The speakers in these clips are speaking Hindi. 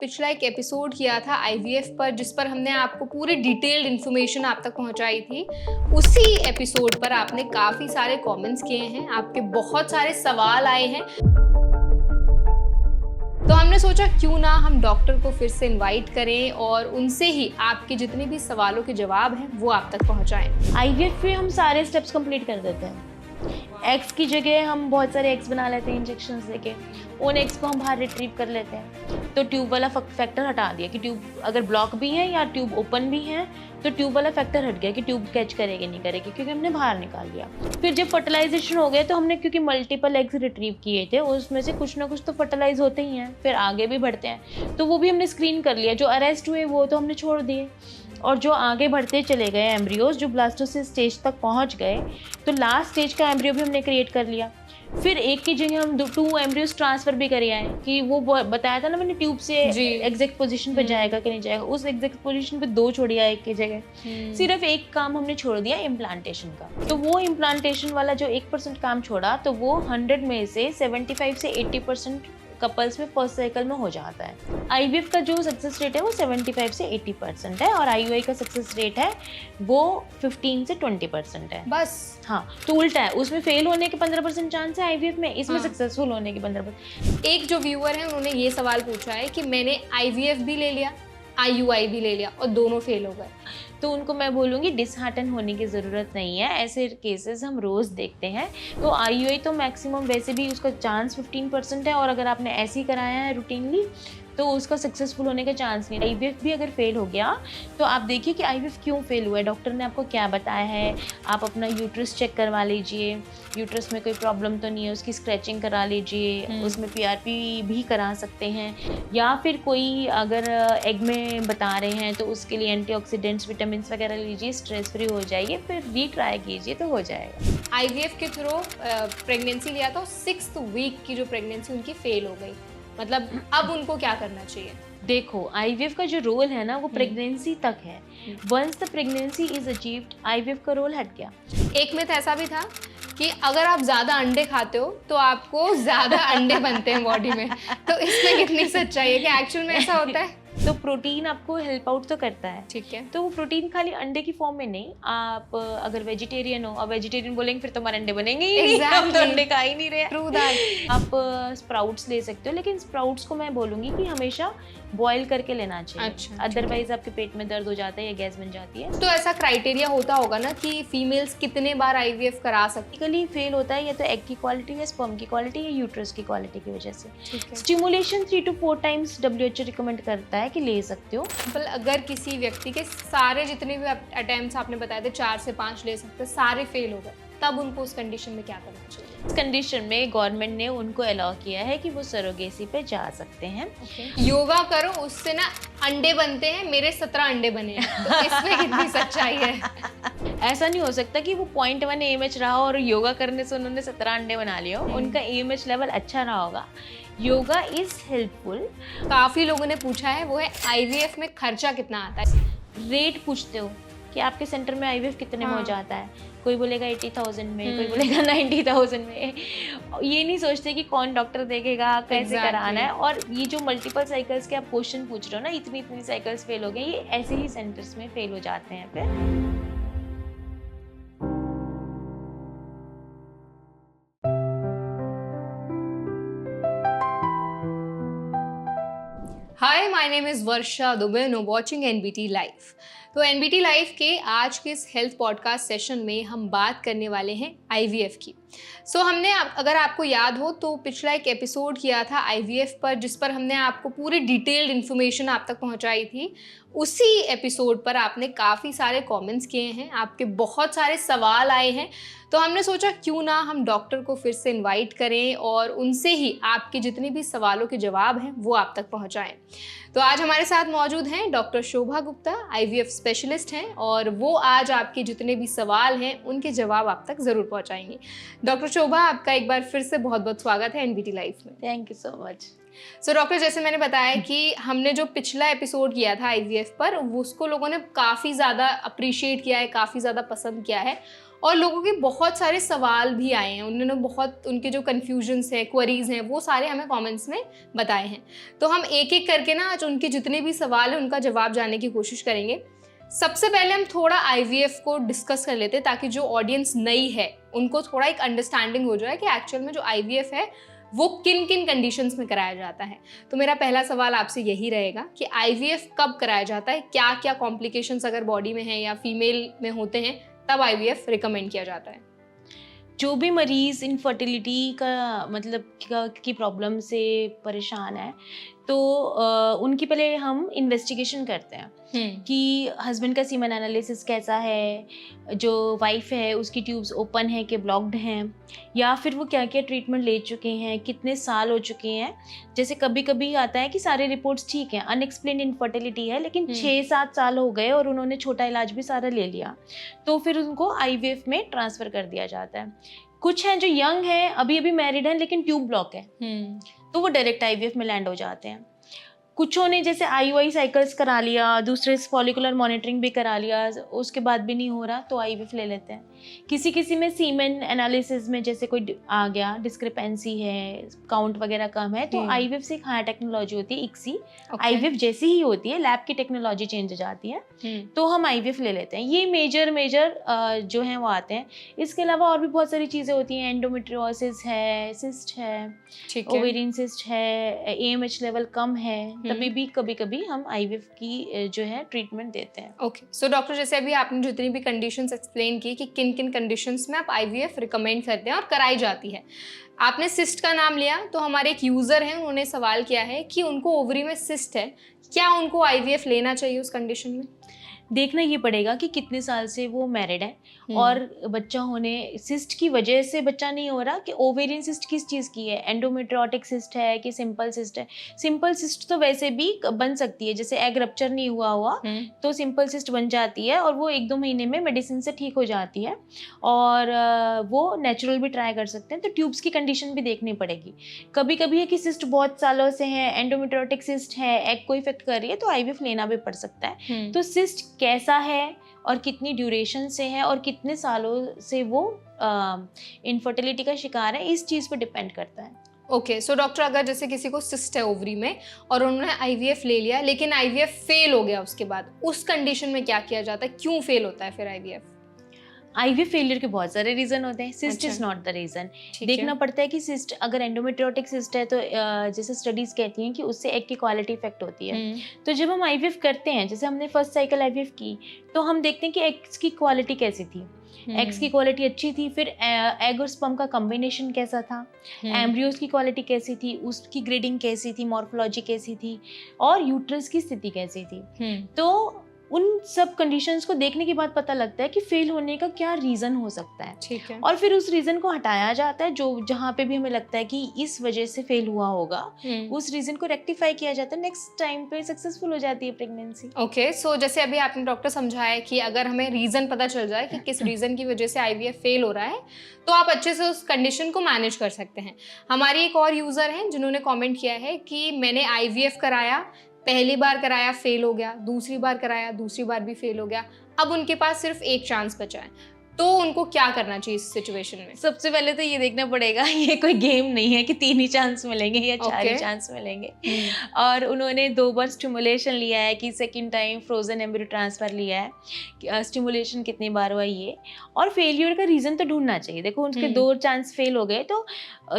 पिछला एक एपिसोड किया था आईवीएफ पर, जिस पर हमने आपको पूरी डिटेल्ड इन्फॉर्मेशन आप तक पहुंचाई थी। उसी एपिसोड पर आपने काफ़ी सारे कमेंट्स किए हैं, आपके बहुत सारे सवाल आए हैं। तो हमने सोचा क्यों ना हम डॉक्टर को फिर से इनवाइट करें और उनसे ही आपके जितने भी सवालों के जवाब हैं वो आप तक पहुंचाएं। आईवीएफ में हम सारे स्टेप्स कंप्लीट कर देते हैं। एग्स की जगह हम बहुत सारे एग्स बना लेते हैं इंजेक्शंस देके, उन एग्स को हम बाहर रिट्रीव कर लेते हैं। तो ट्यूब वाला फैक्टर हटा दिया कि ट्यूब अगर ब्लॉक भी है या ट्यूब ओपन भी है तो ट्यूब वाला फैक्टर हट गया कि ट्यूब कैच करेगी नहीं करेगी, क्योंकि हमने बाहर निकाल दिया। फिर जब फर्टिलाइजेशन हो गया तो हमने, क्योंकि मल्टीपल एग्स रिट्रीव किए थे, उसमें से कुछ ना कुछ तो फर्टिलाइज होते ही हैं, फिर आगे भी बढ़ते हैं, तो वो भी हमने स्क्रीन कर लिया। जो अरेस्ट हुए वो तो हमने छोड़ दिए, और जो आगे बढ़ते चले गए एम्ब्रियोज, जो ब्लास्टोसिस स्टेज तक पहुंच गए, तो लास्ट स्टेज का एम्ब्रियो भी हमने क्रिएट कर लिया। फिर एक की जगह हम 2 एम्ब्रियोज ट्रांसफर भी कर आए कि वो बताया था ना मैंने, ट्यूब से एग्जैक्ट पोजीशन पे जाएगा कि नहीं जाएगा, उस एग्जैक्ट पोजीशन पे 2 छोड़ दिया एक की जगह। सिर्फ एक काम हमने छोड़ दिया इम्प्लांटेशन का। तो वो इम्प्लांटेशन वाला जो 1% काम छोड़ा, तो वो 100 में से 75 से 80% कपल्स में फर्स्ट साइकिल में हो जाता है। आईवीएफ का जो सक्सेस रेट है वो 75 से 80% है, और आईयूआई का सक्सेस रेट है वो 15 से 20% है बस। हाँ, तो उल्टा है, उसमें फेल होने के 15% चांस है आईवीएफ में, इसमें सक्सेसफुल होने के 15%। एक जो व्यूअर है उन्होंने ये सवाल पूछा है कि मैंने आईवीएफ भी ले लिया, आईयूआई भी ले लिया और दोनों फेल हो गए, तो उनको मैं बोलूँगी डिसहार्टन होने की ज़रूरत नहीं है। ऐसे केसेस हम रोज़ देखते हैं। तो आईयूआई तो मैक्सिमम वैसे भी उसका चांस 15% है, और अगर आपने ऐसे ही कराया है रूटीनली तो उसका सक्सेसफुल होने का चांस नहीं। आईवीएफ भी अगर फेल हो गया तो आप देखिए कि आईवीएफ क्यों फेल हुआ है, डॉक्टर ने आपको क्या बताया है। आप अपना यूट्रस चेक करवा लीजिए, यूट्रस में कोई प्रॉब्लम तो नहीं है, उसकी स्क्रैचिंग करा लीजिए, उसमें पीआरपी भी करा सकते हैं, या फिर कोई अगर एग में बता रहे हैं तो उसके लिए एंटीऑक्सीडेंट्स, विटामिन वगैरह लीजिए, स्ट्रेस फ्री हो जाइए, फिर रीट्राई कीजिए तो हो जाएगा। आईवीएफ के थ्रू प्रेगनेंसी लिया था, 6th वीक की जो प्रेगनेंसी उनकी फेल हो गई, मतलब अब उनको क्या करना चाहिए? देखो, आईवीएफ का जो रोल है ना वो प्रेगनेंसी तक है। Once the pregnancy is achieved, IVF का रोल हट गया। एक मिथ ऐसा भी था कि अगर आप ज्यादा अंडे खाते हो तो आपको ज्यादा अंडे बनते हैं बॉडी में, तो इसमें कितनी सच्चाई है कि एक्चुअल में ऐसा होता है? तो प्रोटीन आपको हेल्प आउट तो करता है, ठीक है। तो वो प्रोटीन खाली अंडे की फॉर्म में नहीं, आप अगर वेजिटेरियन हो, अब वेजिटेरियन बोलेंगे फिर तो हमारे अंडे बनेंगे ही नहीं, हम तो अंडे खा ही नहीं रहे। True that. आप स्प्राउट्स ले सकते हो, लेकिन स्प्राउट्स को मैं बोलूँगी कि हमेशा बॉईल करके लेना चाहिए। अच्छा, अदरवाइज आपके पेट में दर्द हो जाता है या गैस बन जाती है। तो ऐसा क्राइटेरिया होता होगा ना कि फीमेल्स कितने बार आईवीएफ करा सकती? बेसिकली फेल होता है या तो एग की क्वालिटी या स्पर्म की क्वालिटी या यूट्रस की क्वालिटी की वजह से। Stimulation 3 to 4 times WHO recommend करता है कि ले सकते हो। अगर किसी व्यक्ति के सारे जितने भी अटेम्प्ट्स आपने बताए थे 4 से 5 ले सकते, सारे फेल हो गए, तब उनको उस कंडीशन में क्या करना चाहिए? इस कंडीशन में गवर्नमेंट ने उनको अलाउ किया है कि वो सरोगेसी पे जा सकते हैं। योगा करो, उससे ना अंडे बनते हैं, मेरे 17 अंडे बने हैं, तो इसमें कितनी सच्चाई है? ऐसा नहीं हो सकता कि वो 0.1 AMH रहा और योगा करने से उन्होंने 17 अंडे बना लिए हो। उनका AMH लेवल अच्छा रहा होगा। Yoga is helpful. काफी लोगों ने पूछा है, वो है आईवीएफ में खर्चा कितना आता है? रेट पूछते हो कि आपके सेंटर में आईवीएफ कितने में हो जाता है। कोई बोलेगा 80,000 में, कोई बोलेगा 90,000 में। ये नहीं सोचते कि कौन डॉक्टर देखेगा, कैसे कराना है। और ये जो मल्टीपल साइकिल्स के आप क्वेश्चन पूछ रहे हो ना, इतनी साइकिल्स फेल हो गए, ये ऐसे ही सेंटर्स में फेल हो जाते हैं फिर। Hi, my name is Varsha Dubey, now watching NBT live. तो एनबीटी लाइव के आज के इस हेल्थ पॉडकास्ट सेशन में हम बात करने वाले हैं आईवीएफ की। हमने, अगर आपको याद हो तो पिछला एक एपिसोड किया था आईवीएफ पर, जिस पर हमने आपको पूरी डिटेल्ड इन्फॉर्मेशन आप तक पहुंचाई थी। उसी एपिसोड पर आपने काफ़ी सारे कमेंट्स किए हैं, आपके बहुत सारे सवाल आए हैं, तो हमने सोचा क्यों ना हम डॉक्टर को फिर से इनवाइट करें और उनसे ही आपके जितने भी सवालों के जवाब हैं वो आप तक पहुंचाएं। तो आज हमारे साथ मौजूद हैं डॉक्टर शोभा गुप्ता, आईवीएफ स्पेशलिस्ट हैं, और वो आज आपके जितने भी सवाल हैं उनके जवाब आप तक ज़रूर पहुंचाएंगे। डॉक्टर शोभा, आपका एक बार फिर से बहुत बहुत स्वागत है एनबीटी लाइव में। Thank you so much. So doctor, जैसे मैंने बताया कि हमने जो पिछला एपिसोड किया था आईवीएफ पर, उसको लोगों ने काफ़ी ज़्यादा अप्रिशिएट किया है, काफ़ी ज़्यादा पसंद किया है और लोगों के बहुत सारे सवाल भी आए हैं। उन्होंने बहुत, उनके जो कन्फ्यूजन्स हैं, क्वेरीज हैं, वो सारे हमें कमेंट्स में बताए हैं। तो हम एक एक करके ना आज उनके जितने भी सवाल हैं उनका जवाब जानने की कोशिश करेंगे। सबसे पहले हम थोड़ा आईवीएफ को डिस्कस कर लेते हैं ताकि जो ऑडियंस नई है उनको थोड़ा एक अंडरस्टैंडिंग हो जाए कि एक्चुअल में जो आईवीएफ है वो किन किन कंडीशंस में कराया जाता है। तो मेरा पहला सवाल आपसे यही रहेगा कि आईवीएफ कब कराया जाता है, क्या क्या कॉम्प्लिकेशंस अगर बॉडी में हैं या फीमेल में होते हैं तब आईवीएफ रिकमेंड किया जाता है। जो भी मरीज़ इनफर्टिलिटी का मतलब की प्रॉब्लम से परेशान है तो उनकी पहले हम इन्वेस्टिगेशन करते हैं कि हस्बैंड का सीमन एनालिसिस कैसा है, जो वाइफ है उसकी ट्यूब्स ओपन है कि ब्लॉक्ड हैं, या फिर वो क्या क्या ट्रीटमेंट ले चुके हैं, कितने साल हो चुके हैं। जैसे कभी कभी आता है कि सारे रिपोर्ट्स ठीक हैं, अनएक्सप्लेन्ड इनफर्टिलिटी है लेकिन 6-7 साल हो गए और उन्होंने छोटा इलाज भी सारा ले लिया, तो फिर उनको आईवीएफ में ट्रांसफ़र कर दिया जाता है। कुछ हैं जो यंग हैं, अभी अभी मैरिड हैं लेकिन ट्यूब ब्लॉक है, तो वो डायरेक्ट आईवीएफ में लैंड हो जाते हैं। कुछों ने जैसे आईयूआई साइकिल्स करा लिया, दूसरे फॉलिकुलर मॉनिटरिंग भी करा लिया, उसके बाद भी नहीं हो रहा तो आईवीएफ ले लेते हैं। किसी किसी में सीमेन एनालिसिस में जैसे कोई आ गया, डिस्क्रिपेंसी है, काउंट वगैरह कम है, तो आईवीएफ से एक हायर टेक्नोलॉजी होती है इक्सी, आईवीएफ जैसी ही होती है, लैब की टेक्नोलॉजी चेंज हो जाती है, तो हम आईवीएफ ले लेते हैं। ये मेजर जो हैं वो आते हैं। इसके अलावा और भी बहुत सारी चीज़ें होती हैं, एंडोमेट्रियोसिस है, सिस्ट है, ओवेरियन सिस्ट है, एएमएच लेवल कम है, तभी भी कभी कभी हम आईवीएफ की जो है ट्रीटमेंट देते हैं। ओके, सो डॉक्टर, जैसे अभी आपने जितनी भी कंडीशंस एक्सप्लेन की कि किन किन कंडीशंस में आप आईवीएफ रिकमेंड करते हैं और कराई जाती है, आपने सिस्ट का नाम लिया, तो हमारे एक यूज़र हैं, उन्होंने सवाल किया है कि उनको ओवरी में सिस्ट है, क्या उनको आईवीएफ लेना चाहिए उस कंडीशन में? देखना ये पड़ेगा कि कितने साल से वो मैरिड है और बच्चा होने, सिस्ट की वजह से बच्चा नहीं हो रहा कि ओवेरियन सिस्ट किस चीज़ की है, एंडोमेट्रियोटिक सिस्ट है कि सिंपल सिस्ट है। सिंपल सिस्ट तो वैसे भी बन सकती है, जैसे एग रप्चर नहीं हुआ तो सिंपल सिस्ट बन जाती है और वो 1-2 महीने में मेडिसिन से ठीक हो जाती है और वो नेचुरल भी ट्राई कर सकते हैं। तो ट्यूब्स की कंडीशन भी देखनी पड़ेगी। कभी कभी है कि सिस्ट बहुत सालों से है, एंडोमेट्रियोटिक सिस्ट है, एग को इफेक्ट कर रही है, तो आईवीएफ लेना भी पड़ सकता है। तो सिस्ट कैसा है और कितनी ड्यूरेशन से है और कितने सालों से वो इनफर्टिलिटी का शिकार है, इस चीज़ पर डिपेंड करता है। ओके, सो डॉक्टर, अगर जैसे किसी को सिस्ट है ओवरी में और उन्होंने आईवीएफ ले लिया लेकिन आईवीएफ फेल हो गया उसके बाद, उस कंडीशन में क्या किया जाता है, क्यों फेल होता है फिर आईवीएफ? आईवीएफ फेलियर के बहुत सारे रीजन होते हैं, cyst is not the reason. देखना पड़ता है कि सिस्ट अगर एंडोमेट्रियोटिक सिस्ट है तो जैसे स्टडीज कहती हैं कि उससे एग की क्वालिटी इफेक्ट होती है। तो जब हम आईवीएफ करते हैं, जैसे हमने फर्स्ट साइकिल आईवीएफ की, तो हम देखते हैं कि एग्स की क्वालिटी कैसी थी। एग्स की क्वालिटी अच्छी थी, फिर एग और स्पर्म का कॉम्बिनेशन कैसा था, एम्ब्रियोज की क्वालिटी कैसी थी, उसकी ग्रेडिंग कैसी थी, मॉर्फोलॉजी कैसी थी और यूट्रस की स्थिति कैसी थी। तो उन सब कंडीशंस को देखने के बाद पता लगता है कि फेल होने का क्या रीज़न हो सकता है। ठीक है। और फिर उस रीज़न को हटाया जाता है, जो जहाँ पे भी हमें लगता है कि इस वजह से फेल हुआ होगा, उस रीज़न को रेक्टिफाई किया जाता है, नेक्स्ट टाइम पे सक्सेसफुल हो जाती है प्रेगनेंसी। ओके, सो जैसे अभी आपने डॉक्टर समझाया कि अगर हमें रीज़न पता चल जाए कि किस रीज़न की वजह से आईवीएफ फेल हो रहा है, तो आप अच्छे से उस कंडीशन को मैनेज कर सकते हैं। हमारी एक और यूज़र हैं जिन्होंने कॉमेंट किया है कि मैंने आईवीएफ कराया, पहली बार कराया फेल हो गया, दूसरी बार कराया, दूसरी बार भी फेल हो गया, अब उनके पास सिर्फ एक चांस बचा है, तो उनको क्या करना चाहिए इस सिचुएशन में? सबसे पहले तो ये देखना पड़ेगा, ये कोई गेम नहीं है कि 3 ही चांस मिलेंगे या 4 ही चांस मिलेंगे। और उन्होंने 2 बार स्टिमुलेशन लिया है कि second time frozen embryo transfer लिया है, स्टिमुलेशन कितनी बार हुआ ये, और फेलियर का रीज़न तो ढूंढना चाहिए। देखो उनके 2 चांस फेल हो गए तो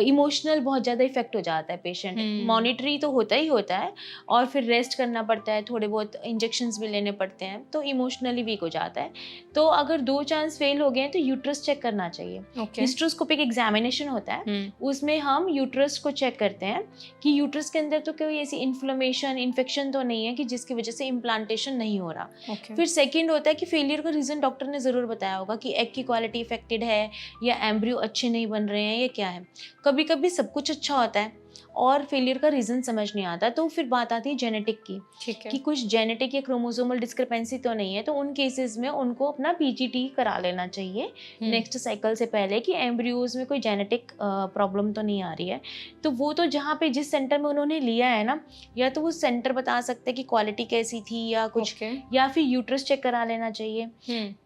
इमोशनल बहुत ज़्यादा इफेक्ट हो जाता है पेशेंट, मॉनिटरी तो होता ही होता है और फिर रेस्ट करना पड़ता है, थोड़े बहुत इंजेक्शंस भी लेने पड़ते हैं, तो इमोशनली वीक हो जाता है। तो अगर 2 चांस फेल हो गए तो यूट्रस चेक करना चाहिए। हिस्ट्रोस्कोपिक एग्जामिनेशन होता है, उसमें हम यूट्रस को चेक करते हैं कि यूट्रस के अंदर तो कोई ऐसी इन्फ्लेमेशन, इन्फेक्शन तो नहीं है कि जिसकी वजह से इम्प्लांटेशन नहीं हो रहा। फिर सेकंड होता है कि फेलियर का रीज़न डॉक्टर ने ज़रूर बताया होगा कि एग की क्वालिटी इफेक्टेड है या एम्ब्रियो अच्छे नहीं बन रहे हैं या क्या है। कभी कभी सब कुछ अच्छा होता है और फेलियर का रीज़न समझ नहीं आता, तो फिर बात आती है जेनेटिक की, ठीक है। कि कुछ जेनेटिक या क्रोमोसोमल डिस्क्रिपेंसी तो नहीं है, तो उन केसेस में उनको अपना पीजीटी करा लेना चाहिए नेक्स्ट साइकिल से पहले, कि एम्ब्रियोज में कोई जेनेटिक प्रॉब्लम तो नहीं आ रही है। तो वो तो जहाँ पे जिस सेंटर में उन्होंने लिया है ना, या तो वो सेंटर बता सकते हैं कि क्वालिटी कैसी थी या कुछ, या फिर यूट्रस चेक करा लेना चाहिए।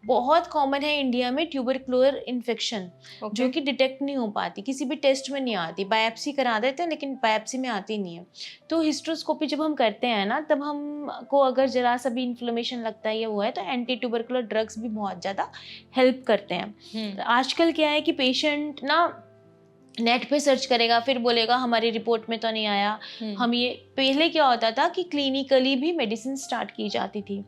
बहुत कॉमन है इंडिया में ट्यूबरक्लोर इन्फेक्शन, जो कि डिटेक्ट नहीं हो पाती, किसी भी टेस्ट में नहीं आती, बायोप्सी करा देते हैं लेकिन बायोप्सी में आती नहीं है। तो हिस्ट्रोस्कोपी जब हम करते हैं ना, तब हमको अगर जरा सा भी इन्फ्लेमेशन लगता है या वो है, तो एंटी ट्यूबरकुलर ड्रग्स भी बहुत ज़्यादा हेल्प करते हैं। आजकल क्या है कि पेशेंट ना नेट पे सर्च करेगा, फिर बोलेगा हमारी रिपोर्ट में तो नहीं आया, हम ये, पहले क्या होता था कि क्लिनिकली भी मेडिसिन स्टार्ट की जाती थी।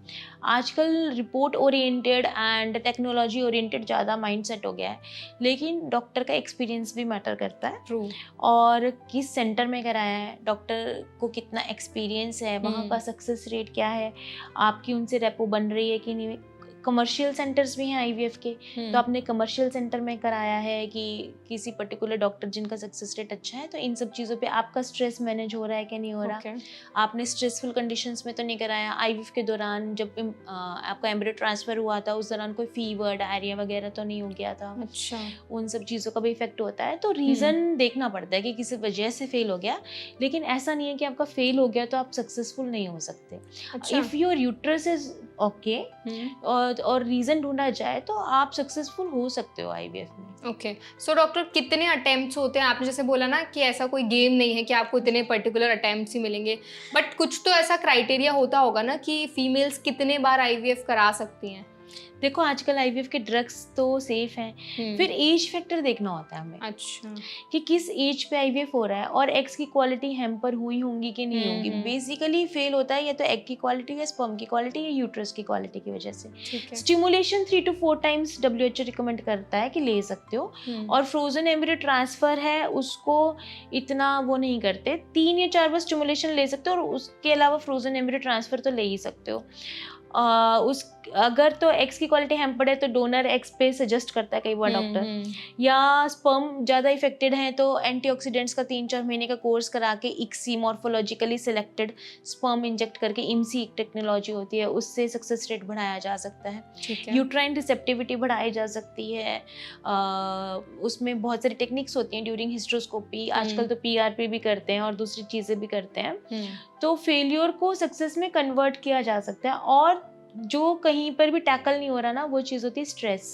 आजकल report oriented and technology oriented ज़्यादा माइंडसेट हो गया है, लेकिन डॉक्टर का एक्सपीरियंस भी मैटर करता है। ट्रू। और किस सेंटर में कराया है, डॉक्टर को कितना एक्सपीरियंस है, वहाँ का सक्सेस रेट क्या है, आपकी उनसे रेपो बन रही है कि नहीं। कमर्शियल सेंटर्स भी हैं आईवीएफ के, तो आपने कमर्शियल सेंटर में कराया है कि किसी पर्टिकुलर डॉक्टर जिनका सक्सेस रेट अच्छा है, तो इन सब चीज़ों पे आपका स्ट्रेस मैनेज हो रहा है कि नहीं हो रहा। आपने स्ट्रेसफुल कंडीशंस में तो नहीं कराया। आईवीएफ के दौरान जब आपका एम्ब्रियो ट्रांसफ़र हुआ था, उस दौरान कोई फीवर डायरिया वगैरह तो नहीं हो गया था। अच्छा। उन सब चीज़ों का भी इफेक्ट होता है। तो रीज़न देखना पड़ता है कि किसी वजह से फेल हो गया, लेकिन ऐसा नहीं है कि आपका फेल हो गया तो आप सक्सेसफुल नहीं हो सकते। If your uterus is okay और रीज़न ढूंढा जाए तो आप सक्सेसफुल हो सकते हो आईवीएफ में। ओके। सो डॉक्टर, कितने अटेम्प्ट्स होते हैं? आपने जैसे बोला ना कि ऐसा कोई गेम नहीं है कि आपको इतने पर्टिकुलर अटेम्प्ट्स ही मिलेंगे, बट कुछ तो ऐसा क्राइटेरिया होता होगा ना कि फीमेल्स कितने बार आईवीएफ करा सकती हैं? देखो आजकल आईवीएफ के ड्रग्स तो सेफ हैं, फिर एज फैक्टर देखना होता है हमें। अच्छा। कि किस एज पे आईवीएफ हो रहा है और एग्स की क्वालिटी हैम्पर हुई होंगी कि नहीं होंगी। बेसिकली फेल होता है या तो एग की क्वालिटी या स्पर्म की क्वालिटी या यूट्रस की क्वालिटी की वजह से। Stimulation 3 to 4 times WHO recommend करता है कि ले सकते हो, और फ्रोजन एम्ब्रियो ट्रांसफर है उसको इतना वो नहीं करते, 3 या 4 बार स्टिमुलेशन ले सकते हो, और उसके अलावा फ्रोजन एम्ब्रियो ट्रांसफर तो ले ही सकते हो। उस अगर तो एक्स की क्वालिटी हैम्पर्ड है तो डोनर एक्स पे सजेस्ट करता है कई बार डॉक्टर, या स्पर्म ज़्यादा इफेक्टेड है तो एंटीऑक्सीडेंट्स का 3-4 महीने का कोर्स करा के ICSI morphologically selected sperm inject करके, इमसी एक टेक्नोलॉजी होती है, उससे सक्सेस रेट बढ़ाया जा सकता है। यूट्राइन रिसेप्टिविटी बढ़ाई जा सकती है। उसमें बहुत सारी टेक्निक्स होती हैं ड्यूरिंग हिस्ट्रोस्कोपी। आजकल तो PRP भी करते हैं और दूसरी चीज़ें भी करते हैं। तो फेलियर को सक्सेस में कन्वर्ट किया जा सकता है। और जो कहीं पर भी टैकल नहीं हो रहा ना, वो चीज़ होती है स्ट्रेस।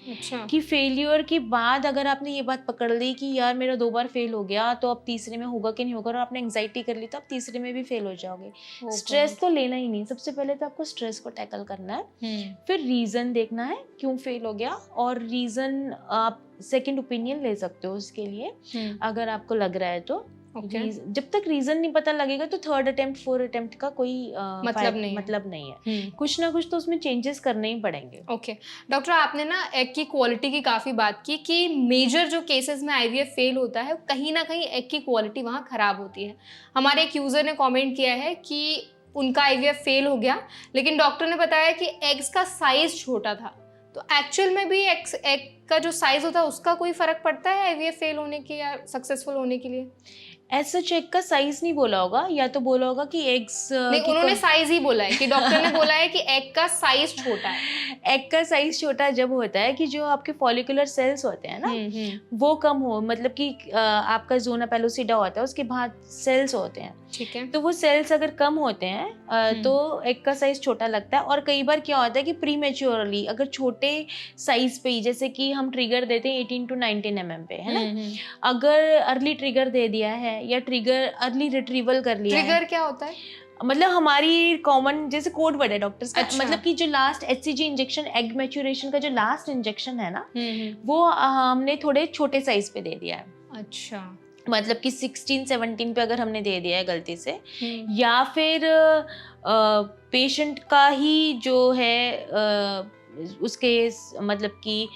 अच्छा। कि फेलियर के बाद अगर आपने ये बात पकड़ ली कि यार मेरा 2 बार फेल हो गया, तो अब तीसरे में होगा कि नहीं होगा, और आपने एंग्जाइटी कर ली तो आप तीसरे में भी फेल हो जाओगे। स्ट्रेस तो लेना ही नहीं, सबसे पहले तो आपको स्ट्रेस को टैकल करना है। फिर रीज़न देखना है क्यों फेल हो गया, और रीज़न आप सेकेंड ओपिनियन ले सकते हो उसके लिए अगर आपको लग रहा है तो। जब तक रीजन नहीं पता लगेगा तो 3rd अटेम्प्ट 4th अटेम्प्ट का कोई मतलब नहीं है। कुछ ना कुछ तो उसमें चेंजेस करने ही पड़ेंगे। ओके। डॉक्टर, आपने ना एग की क्वालिटी की काफ़ी बात की कि मेजर जो केसेस में आईवीएफ फेल होता है, कहीं ना कहीं एग की क्वालिटी वहाँ ख़राब होती है। हमारे एक यूज़र ने कॉमेंट किया है कि उनका आईवीएफ फेल हो गया, लेकिन डॉक्टर ने बताया कि एग्स का साइज़ छोटा था। तो एक्चुअल में भी एग का जो साइज़ होता है उसका कोई फ़र्क पड़ता है आईवीएफ फेल होने के या सक्सेसफुल होने के लिए? ऐसा चेक का साइज नहीं बोला होगा, या तो बोला होगा कि एग्स नहीं, उन्होंने साइज ही बोला है कि डॉक्टर ने बोला है कि एग का साइज छोटा है। एग का साइज छोटा जब होता है कि जो आपके फॉलिकुलर सेल्स होते हैं ना, वो कम हो, मतलब कि आपका ज़ोना पेलोसिडा होता है, उसके बाद सेल्स होते हैं, ठीक है, तो वो सेल्स अगर कम होते हैं तो एग का साइज छोटा लगता है। और कई बार क्या होता है कि प्रीमेच्योरली अगर छोटे साइज पे ही, जैसे कि हम ट्रिगर देते हैं 18 to 19 mm पे, है ना, अगर अर्ली ट्रिगर दे दिया है या ट्रिगर अर्ली रिट्रीवल कर लिया है। ट्रिगर क्या होता है? मतलब हमारी कॉमन जैसे कोड वर्ड है डॉक्टर्स का। अच्छा। मतलब कि जो last HCG injection, egg maturation का जो लास्ट इंजेक्शन है ना, वो हमने थोड़े छोटे साइज पे दे दिया है। अच्छा, मतलब कि 16-17 पे अगर हमने दे दिया है गलती से, या फिर पेशेंट का ही जो है उसके मतलब कि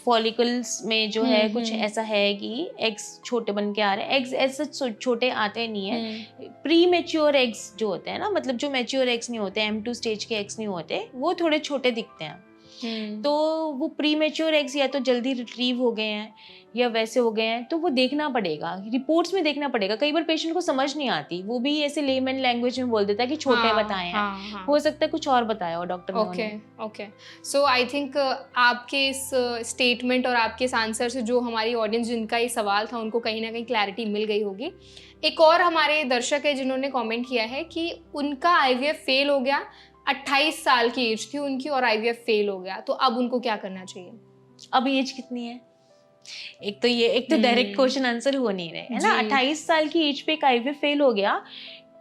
फॉलिकल्स में जो है कुछ ऐसा है कि एग्स छोटे बन के आ रहे हैं। एग्स ऐसे छोटे आते नहीं है। प्री मैच्योर एग्स जो होते हैं ना, मतलब जो मैच्योर एग्स नहीं होते, M2 स्टेज के एग्स नहीं होते, वो थोड़े छोटे दिखते हैं। तो वो प्री मैच्योर एग्स या तो जल्दी रिट्रीव हो गए हैं, या वैसे हो गए हैं, तो वो देखना पड़ेगा, रिपोर्ट्स में देखना पड़ेगा। कई बार पेशेंट को समझ नहीं आती, वो भी ऐसे लेमन लैंग्वेज में बोल देता है कि छोटे बताए हैं, हो सकता है कुछ और बताया हो डॉक्टर ने। ओके सो आई थिंक आपके इस स्टेटमेंट और आपके इस आंसर से जो हमारी ऑडियंस जिनका ये सवाल था उनको कहीं ना कहीं क्लैरिटी मिल गई होगी। एक और हमारे दर्शक है जिन्होंने कमेंट किया है कि उनका आईवीएफ फेल हो गया, 28 साल की एज थी उनकी और आईवीएफ फेल हो गया, तो अब उनको क्या करना चाहिए? अब एज कितनी है? एक तो डायरेक्ट क्वेश्चन आंसर हो नहीं रहे है ना। 28 साल की एज पे एक आईवीएफ फेल हो गया,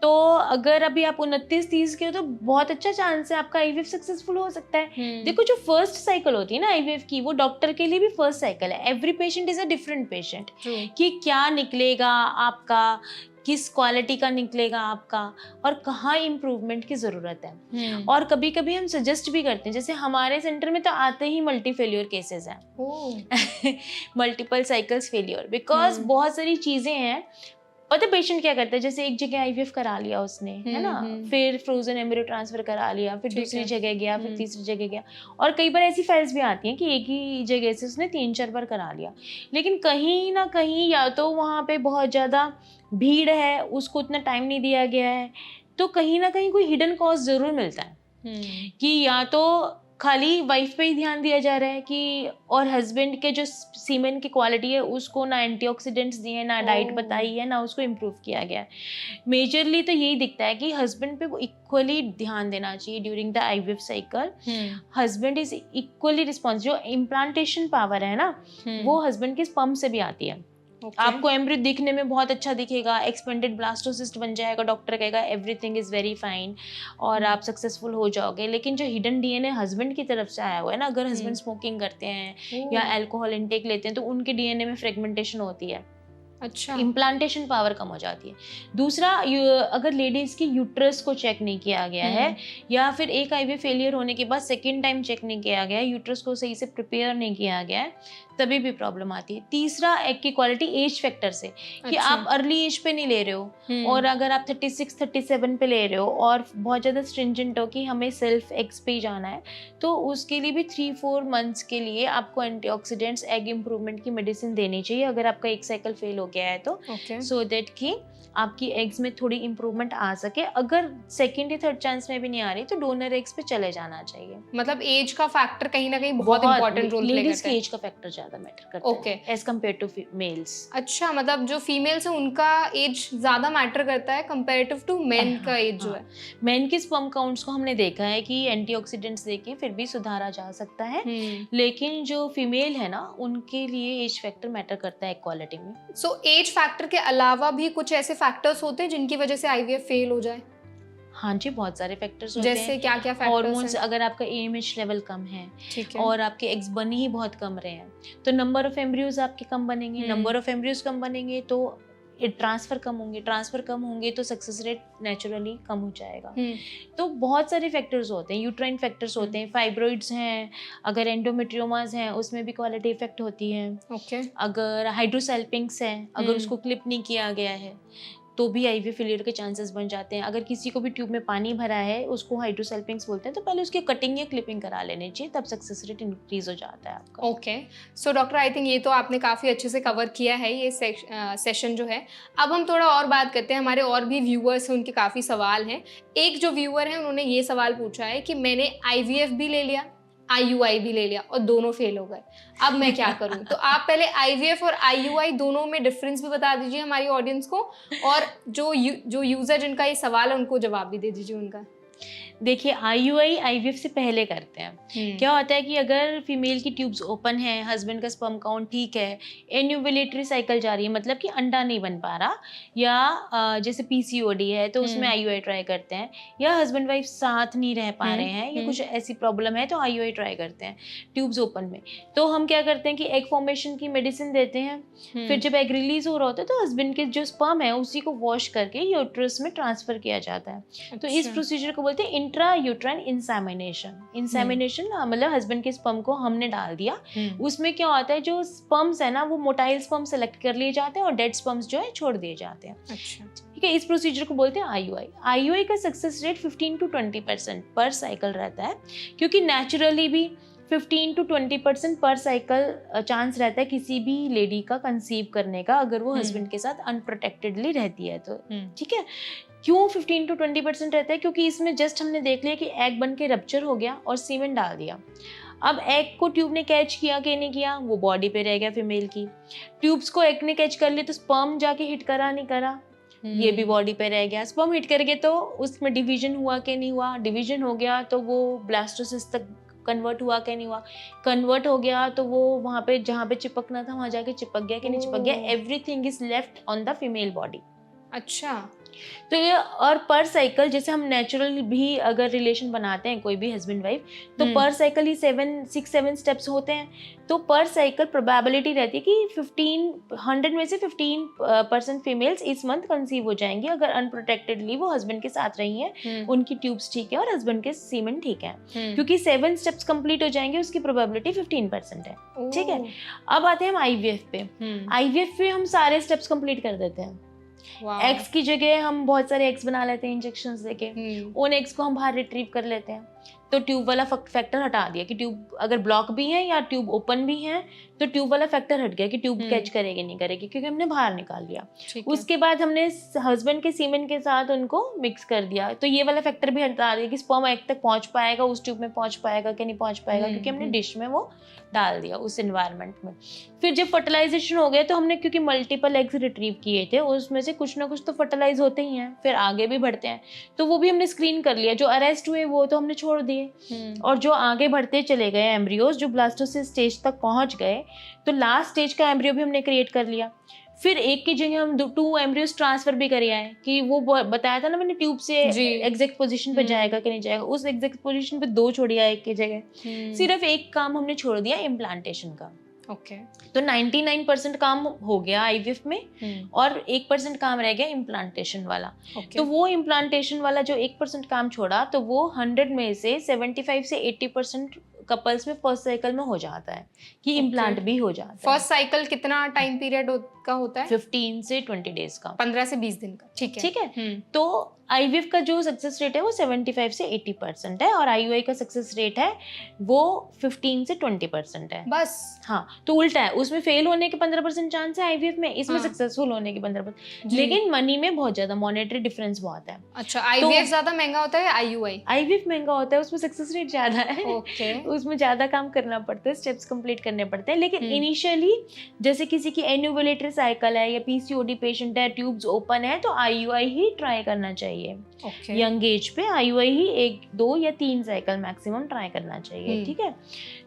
तो अगर अभी आप 29-30 के हो तो बहुत अच्छा चांस है आपका आईवीएफ सक्सेसफुल हो सकता है। देखो जो फर्स्ट साइकिल होती है ना आईवीएफ की, वो डॉक्टर के लिए भी फर्स्ट साइकिल है। Every patient is a different patient, कि क्या निकलेगा आपका, किस क्वालिटी का निकलेगा आपका, और कहाँ इम्प्रूवमेंट की ज़रूरत है। और कभी कभी हम सजेस्ट भी करते हैं, जैसे हमारे सेंटर में तो आते ही मल्टी फेल्योर केसेस हैं, मल्टीपल साइकिल्स फेल्योर, बिकॉज बहुत सारी चीज़ें हैं। पता पेशेंट क्या करता है, जैसे एक जगह आईवीएफ करा लिया उसने, है ना, फिर फ्रोजन एम्ब्रियो ट्रांसफर करा लिया, फिर दूसरी जगह गया, फिर तीसरी जगह गया, और कई बार ऐसी फाइल्स भी आती हैं कि एक ही जगह से उसने 3-4 बार करा लिया, लेकिन कहीं ना कहीं या तो वहाँ पे बहुत ज़्यादा भीड़ है, उसको उतना टाइम नहीं दिया गया है, तो कहीं ना कहीं कोई हिडन कॉज ज़रूर मिलता है कि या तो खाली वाइफ पे ही ध्यान दिया जा रहा है कि, और हस्बैंड के जो सीमेन की क्वालिटी है उसको ना एंटीऑक्सीडेंट्स दिए, ना डाइट बताई है, ना उसको इम्प्रूव किया गया है। मेजरली तो यही दिखता है कि हस्बैंड पे वो इक्वली ध्यान देना चाहिए during the IVF cycle. Husband is equally responsible. जो इम्प्लांटेशन पावर है ना, वो हस्बैंड के स्पर्म से भी आती है। आपको एम्ब्रियो दिखने में बहुत अच्छा दिखेगा, एक्सपेंडेड ब्लास्टोसिस्ट बन जाएगा, डॉक्टर कहेगा एवरीथिंग इज वेरी फाइन और आप सक्सेसफुल हो जाओगे, लेकिन जो हिडन डीएनए हस्बैंड की तरफ से आया हुआ है ना, अगर हस्बैंड स्मोकिंग करते हैं या अल्कोहल इनटेक लेते हैं तो उनके डीएनए में फ्रेगमेंटेशन होती है। अच्छा, इम्प्लांटेशन पावर कम हो जाती है। दूसरा, अगर लेडीज की यूट्रस को चेक नहीं किया गया है, या फिर एक आईवीएफ फेलियर होने के बाद सेकेंड टाइम चेक नहीं किया गया है, यूट्रस को सही से प्रिपेयर नहीं किया गया है, तभी भी प्रॉब्लम आती है। तीसरा, एग की क्वालिटी एज फैक्टर से, कि आप अर्ली एज पे नहीं ले रहे हो, और अगर आप 36-37 पे ले रहे हो और बहुत ज़्यादा स्ट्रिंजेंट हो कि हमें सेल्फ एग्स पे ही जाना है, तो उसके लिए भी 3-4 मंथ्स के लिए आपको एंटीऑक्सीडेंट्स, एग इम्प्रूवमेंट की मेडिसिन देनी चाहिए अगर आपका एक साइकिल फेल हो गया है तो, सो दैट कि आपकी एग्स में थोड़ी इम्प्रूवमेंट आ सके। अगर सेकंड या थर्ड चांस में भी नहीं आ रही तो डोनर एग्स पे चले जाना चाहिए। मतलब एज का फैक्टर कहीं ना कहीं बहुत इंपॉर्टेंट रोल प्ले करता है। लेडीज की एज का फैक्टर ज्यादा मैटर करता है एज कंपेयर टू मेल्स। अच्छा, मतलब जो फीमेल्स है उनका एज ज्यादा मैटर करता है कंपेरेटिव टू मेन का एज जो है। मेन के स्पर्म काउंट्स को हमने देखा है कि एंटीऑक्सीडेंट्स देके फिर भी सुधारा जा सकता है, लेकिन जो फीमेल है ना उनके लिए एज फैक्टर मैटर करता है क्वालिटी में। सो एज फैक्टर के अलावा भी कुछ ऐसे फैक्टर्स होते हैं जिनकी वजह से आईवीएफ फेल हो जाए? हाँ जी, बहुत सारे फैक्टर्स होते हैं। जैसे क्या क्या फैक्टर्स? हार्मोन्स, अगर आपका एएमएच लेवल कम है, और आपके एग्स बन ही बहुत कम रहे हैं, तो नंबर ऑफ एम्ब्रियोज आपके कम बनेंगे। नंबर ऑफ एम्ब्रियोज कम बनेंगे तो ट्रांसफर कम होंगे, ट्रांसफर कम होंगे तो सक्सेस रेट नेचुरली कम हो जाएगा। तो बहुत सारे फैक्टर्स होते हैं, यूट्राइन फैक्टर्स होते हैं, फाइब्रॉइड्स हैं, अगर एंडोमेट्रियोमास हैं उसमें भी क्वालिटी इफेक्ट होती है। अगर हाइड्रोसेल्पिंग्स है, अगर उसको क्लिप नहीं किया गया है तो भी आईवीएफ फेलियर के चांसेस बन जाते हैं। अगर किसी को भी ट्यूब में पानी भरा है, उसको हाइड्रोसेल्पिंग्स बोलते हैं, तो पहले उसकी कटिंग या क्लिपिंग करा लेनी चाहिए, तब सक्सेस रेट इंक्रीज हो जाता है आपका। Okay, so doctor I think ये तो आपने काफ़ी अच्छे से कवर किया है ये सेशन जो है। अब हम थोड़ा और बात करते हैं, हमारे और भी व्यूअर्स हैं, उनके काफ़ी सवाल हैं। एक जो व्यूअर है उन्होंने ये सवाल पूछा है कि मैंने आईवीएफ भी ले लिया, आईयूआई भी ले लिया और दोनों फेल हो गए, अब मैं क्या करूं? तो आप पहले आईवीएफ और आईयूआई दोनों में डिफरेंस भी बता दीजिए हमारी ऑडियंस को, और जो यूजर जिनका ये सवाल है उनको जवाब भी दे दीजिए उनका। देखिए, आईयूआई आईवीएफ से पहले करते हैं। क्या होता है कि अगर फीमेल की ट्यूब्स ओपन है, हस्बैंड का स्पर्म काउंट ठीक है, एन्यूबुलेटरी साइकिल जा रही है, मतलब कि अंडा नहीं बन पा रहा, या जैसे पीसीओडी है तो उसमें आईयूआई ट्राई करते हैं, या हस्बैंड वाइफ साथ नहीं रह पा रहे हैं, या कुछ ऐसी प्रॉब्लम है तो आईयूआई ट्राई करते हैं ट्यूब्स ओपन में। तो हम क्या करते हैं कि एग फॉर्मेशन की मेडिसिन देते हैं, फिर जब एग रिलीज हो रहा होता है तो हस्बैंड के जो स्पर्म है उसी को वॉश करके यूट्रस में ट्रांसफर किया जाता है। तो इस प्रोसीजर को बोलते हैं इंट्रा यूट्राइन इंसेमिनेशन। इंसेमिनेशन मतलब हस्बैंड के स्पर्म को हमने डाल दिया, उसमें क्या होता है जो स्पर्म्स है ना वो मोटाइल स्पर्म सेलेक्ट कर लिए जाते हैं और डेड स्पर्म्स जो है छोड़ दिए जाते हैं। अच्छा, ठीक है, इस प्रोसीजर को बोलते हैं आईयूआई। आईयूआई का सक्सेस रेट 15 to 20% पर साइकिल रहता है, क्योंकि नेचुरली भी 15 to 20% पर साइकिल चांस रहता है किसी भी लेडी का कंसीव करने का, अगर वो हस्बैंड के साथ अनप्रोटेक्टेडली रहती है तो। ठीक है, क्यों 15 to 20% रहता है? क्योंकि इसमें जस्ट हमने देख लिया कि एग बन के रप्चर हो गया और सीमेन डाल दिया। अब एग को ट्यूब ने कैच किया कि नहीं किया, वो बॉडी पे रह गया फीमेल की। ट्यूब्स को एग ने कैच कर लिया तो स्पर्म जाके हिट करा नहीं करा, ये भी बॉडी पे रह गया। स्पर्म हिट कर गया तो उसमें डिवीजन हुआ कि नहीं हुआ, डिवीजन हो गया तो वो ब्लास्टोसिस्ट तक कन्वर्ट हुआ कि नहीं हुआ, कन्वर्ट हो गया तो वो वहाँ पे जहाँ पे चिपकना था वहाँ जाके चिपक गया कि नहीं चिपक गया। Everything is left on the female body. अच्छा, तो ये और पर साइकिल जैसे हम नेचुरल भी अगर रिलेशन बनाते हैं कोई भी हस्बैंड वाइफ, तो पर साइकिल ही 6-7 स्टेप्स होते हैं। तो पर साइकिल प्रोबेबिलिटी रहती है कि 100 में से 15% फीमेल्स इस मंथ कंसीव हो जाएंगी अगर अनप्रोटेक्टेडली वो हस्बैंड के साथ रही हैं, उनकी ट्यूब्स ठीक है और हस्बैंड के सीमेन ठीक है। क्योंकि 7 स्टेप्स कंप्लीट हो जाएंगे, उसकी प्रोबेबिलिटी 15% है। ठीक है, अब आते हैं हम आईवीएफ पे। आईवीएफ पे हम सारे स्टेप्स कंप्लीट कर देते हैं। एग्स की जगह हम बहुत सारे एग्स बना लेते हैं इंजेक्शंस देके, उन एग्स को हम बाहर रिट्रीव कर लेते हैं। तो ट्यूब वाला फैक्टर हटा दिया कि ट्यूब अगर ब्लॉक भी है या ट्यूब ओपन भी है तो ट्यूब वाला फैक्टर हट गया कि ट्यूब कैच करेगी नहीं करेगी, क्योंकि हमने बाहर निकाल दिया। उसके बाद हमने हस्बैंड के सीमेन के साथ उनको मिक्स कर दिया, तो ये वाला फैक्टर भी हटा दिया कि स्पर्म एग तक पहुंच पाएगा, उस ट्यूब में पहुंच पाएगा कि नहीं पहुंच पाएगा, क्योंकि हमने डिश में वो डाल दिया उस एनवायरनमेंट में। फिर जब फर्टिलाइजेशन हो गया तो हमने क्योंकि मल्टीपल एग्स रिट्रीव किए थे, उसमें से कुछ ना कुछ तो फर्टिलाइज होते ही हैं, फिर आगे भी बढ़ते हैं, तो वो भी हमने स्क्रीन कर लिया। जो अरेस्ट हुए वो तो हमने छोड़ दिए, और जो आगे बढ़ते चले गए एम्ब्रियोज, जो ब्लास्टोसिस स्टेज तक पहुंच गए, तो लास्ट स्टेज का एम्ब्रियो भी हमने क्रिएट कर लिया। फिर एक की जगह हम 2 एम्ब्रियोज ट्रांसफर भी कर आए कि वो बताया था ना मैंने ट्यूब से एग्जैक्ट पोजीशन पे जाएगा कि नहीं जाएगा, उस एग्जैक्ट पोजीशन पे 2 छोड़ दिया एक की जगह। सिर्फ एक काम हमने छोड़ दिया इम्प्लांटेशन का। ओके, तो 99% काम हो गया आईवीएफ में, और 1% काम रह गया इम्प्लांटेशन वाला। तो वो इम्प्लांटेशन वाला जो 1% काम छोड़ा, तो वो 100 में से 75 से 80% कपल्स में फर्स्ट साइकिल में हो जाता है कि इम्प्लांट भी हो जाता है। फर्स्ट साइकिल कितना टाइम पीरियड का होता है? 15 से 20 डेज का, 15 से 20 दिन का। ठीक है, ठीक है। तो आईवीएफ का जो सक्सेस रेट है वो 75 से 80% है, और आईयूआई का सक्सेस रेट है वो 15 से 20% है बस। हाँ, तो उल्टा है, उसमें फेल होने के 15% चांस है आईवीएफ में, इसमें सक्सेसफुल होने के 15%। लेकिन मनी में बहुत ज्यादा मॉनेटरी डिफरेंस बहुत है। अच्छा, आईवीएफ ज्यादा महंगा होता है? आईयूआई आईवीएफ महंगा होता है, उसमें सक्सेस रेट ज्यादा है। उसमें ज्यादा काम करना पड़ता है, स्टेप्स कंप्लीट करने पड़ते हैं। लेकिन इनिशियली जैसे किसी की एन्युवलेटरी साइकिल है या पीसीओडी पेशेंट है, ट्यूब्स ओपन है, तो आईयूआई ही ट्राई करना चाहिए। यंग एज पे आईयूआई ही 1, 2 या 3 साइकिल मैक्सिमम ट्राई करना चाहिए। ठीक है,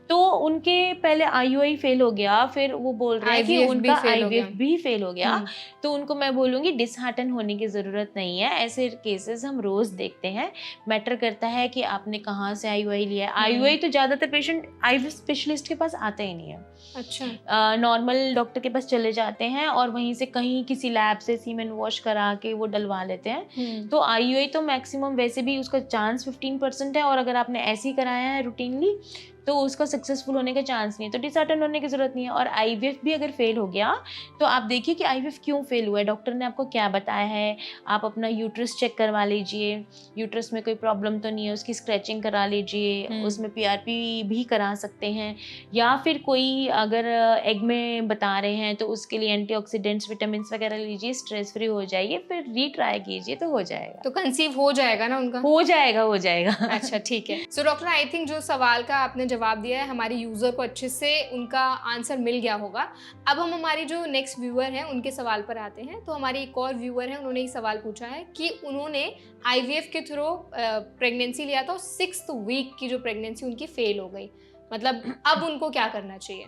तो उनके पहले आईयूआई फेल हो गया, फिर वो बोल रहे हैं कि उनका आईवीएफ भी फेल हो गया। तो उनको मैं बोलूंगी डिसहार्टन होने की जरूरत नहीं है, ऐसे केसेस हम रोज देखते हैं। मैटर करता है कि आपने कहाँ से आईयूआई लिया है। आईयूआई तो ज्यादातर पेशेंट आईवीएफ स्पेशलिस्ट के पास आते ही नहीं है। अच्छा, नॉर्मल डॉक्टर के पास चले जाते हैं और वहीं से कहीं किसी लैब से सीमेन वॉश करा के वो डलवा लेते हैं। तो आईयूआई तो मैक्सिमम वैसे भी उसका चांस 15% है, और अगर आपने ऐसे ही कराया है रूटीनली तो उसका सक्सेसफुल होने का चांस नहीं है, तो डिसहार्टन होने की जरूरत नहीं है। और आईवीएफ भी अगर फेल हो गया तो आप देखिए कि आईवीएफ क्यों फेल हुआ है, डॉक्टर ने आपको क्या बताया है। आप अपना यूट्रस चेक करवा लीजिए, यूट्रस में कोई प्रॉब्लम तो नहीं है, उसकी स्क्रैचिंग करा लीजिए, उसमें पीआरपी भी करा सकते हैं, या फिर कोई अगर एग में बता रहे हैं तो उसके लिए एंटीऑक्सीडेंट्स विटामिन वगैरह लीजिए, स्ट्रेस फ्री हो जाइए, फिर रीट्राई कीजिए तो हो जाएगा। तो कंसीव हो जाएगा ना उनका? हो जाएगा। अच्छा, ठीक है। सो डॉक्टर, आई थिंक जो सवाल का आपने जवाब दिया है हमारे यूजर को अच्छे से उनका आंसर मिल गया होगा। अब हम हमारी जो नेक्स्ट व्यूअर हैं उनके सवाल पर आते हैं। तो हमारी एक और व्यूअर है, उन्होंने एक सवाल पूछा है कि उन्होंने आईवीएफ के थ्रू प्रेगनेंसी लिया था, 6th वीक की जो प्रेगनेंसी उनकी फेल हो गई, मतलब अब उनको क्या करना चाहिए?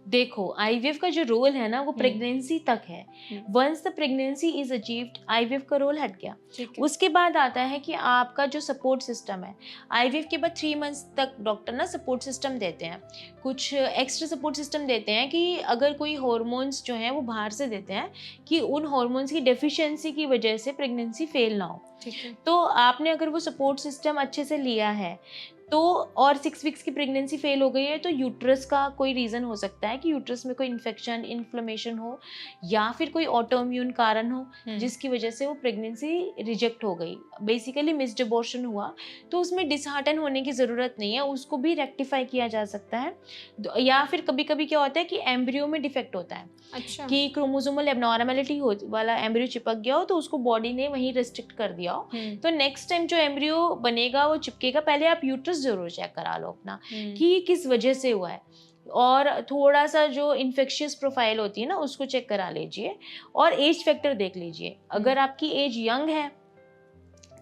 देखो, आईवीएफ का जो रोल है ना वो प्रेगनेंसी तक है। Once the pregnancy is achieved, IVF का रोल हट गया। उसके बाद आता है कि आपका जो सपोर्ट सिस्टम है, आईवीएफ के बाद 3 मंथ्स तक डॉक्टर ना सपोर्ट सिस्टम देते हैं, कुछ एक्स्ट्रा सपोर्ट सिस्टम देते हैं कि अगर कोई हार्मोन्स जो हैं वो बाहर से देते हैं कि उन हार्मोन्स की डेफिशिएंसी की वजह से प्रेगनेंसी फेल ना हो। ठीक है। तो आपने अगर वो सपोर्ट सिस्टम अच्छे से लिया है तो, और 6 वीक्स की प्रेगनेंसी फेल हो गई है, तो यूट्रस का कोई रीज़न हो सकता है कि यूट्रस में कोई इन्फेक्शन, इन्फ्लेमेशन हो, या फिर कोई ऑटोइम्यून कारण हो जिसकी वजह से वो प्रेगनेंसी रिजेक्ट हो गई, बेसिकली मिस्ड अबॉर्शन हुआ। तो उसमें डिसहार्टन होने की ज़रूरत नहीं है, उसको भी रेक्टिफाई किया जा सकता है। या फिर कभी कभी क्या होता है कि एम्ब्रियो में डिफेक्ट होता है, अच्छा। कि क्रोमोसोमल एबनॉर्मलिटी हो वाला एम्ब्रियो चिपक गया हो, तो उसको बॉडी ने वहीं रेस्ट्रिक्ट कर दिया हो। तो नेक्स्ट टाइम जो एम्ब्रियो बनेगा वो चिपकेगा, पहले आप यूट्रस जरूर चेक करा लो अपना कि ये किस वजह से हुआ है, और थोड़ा सा जो इन्फेक्शियस प्रोफाइल होती है ना उसको चेक करा लीजिए, और एज फैक्टर देख लीजिए। अगर आपकी एज यंग है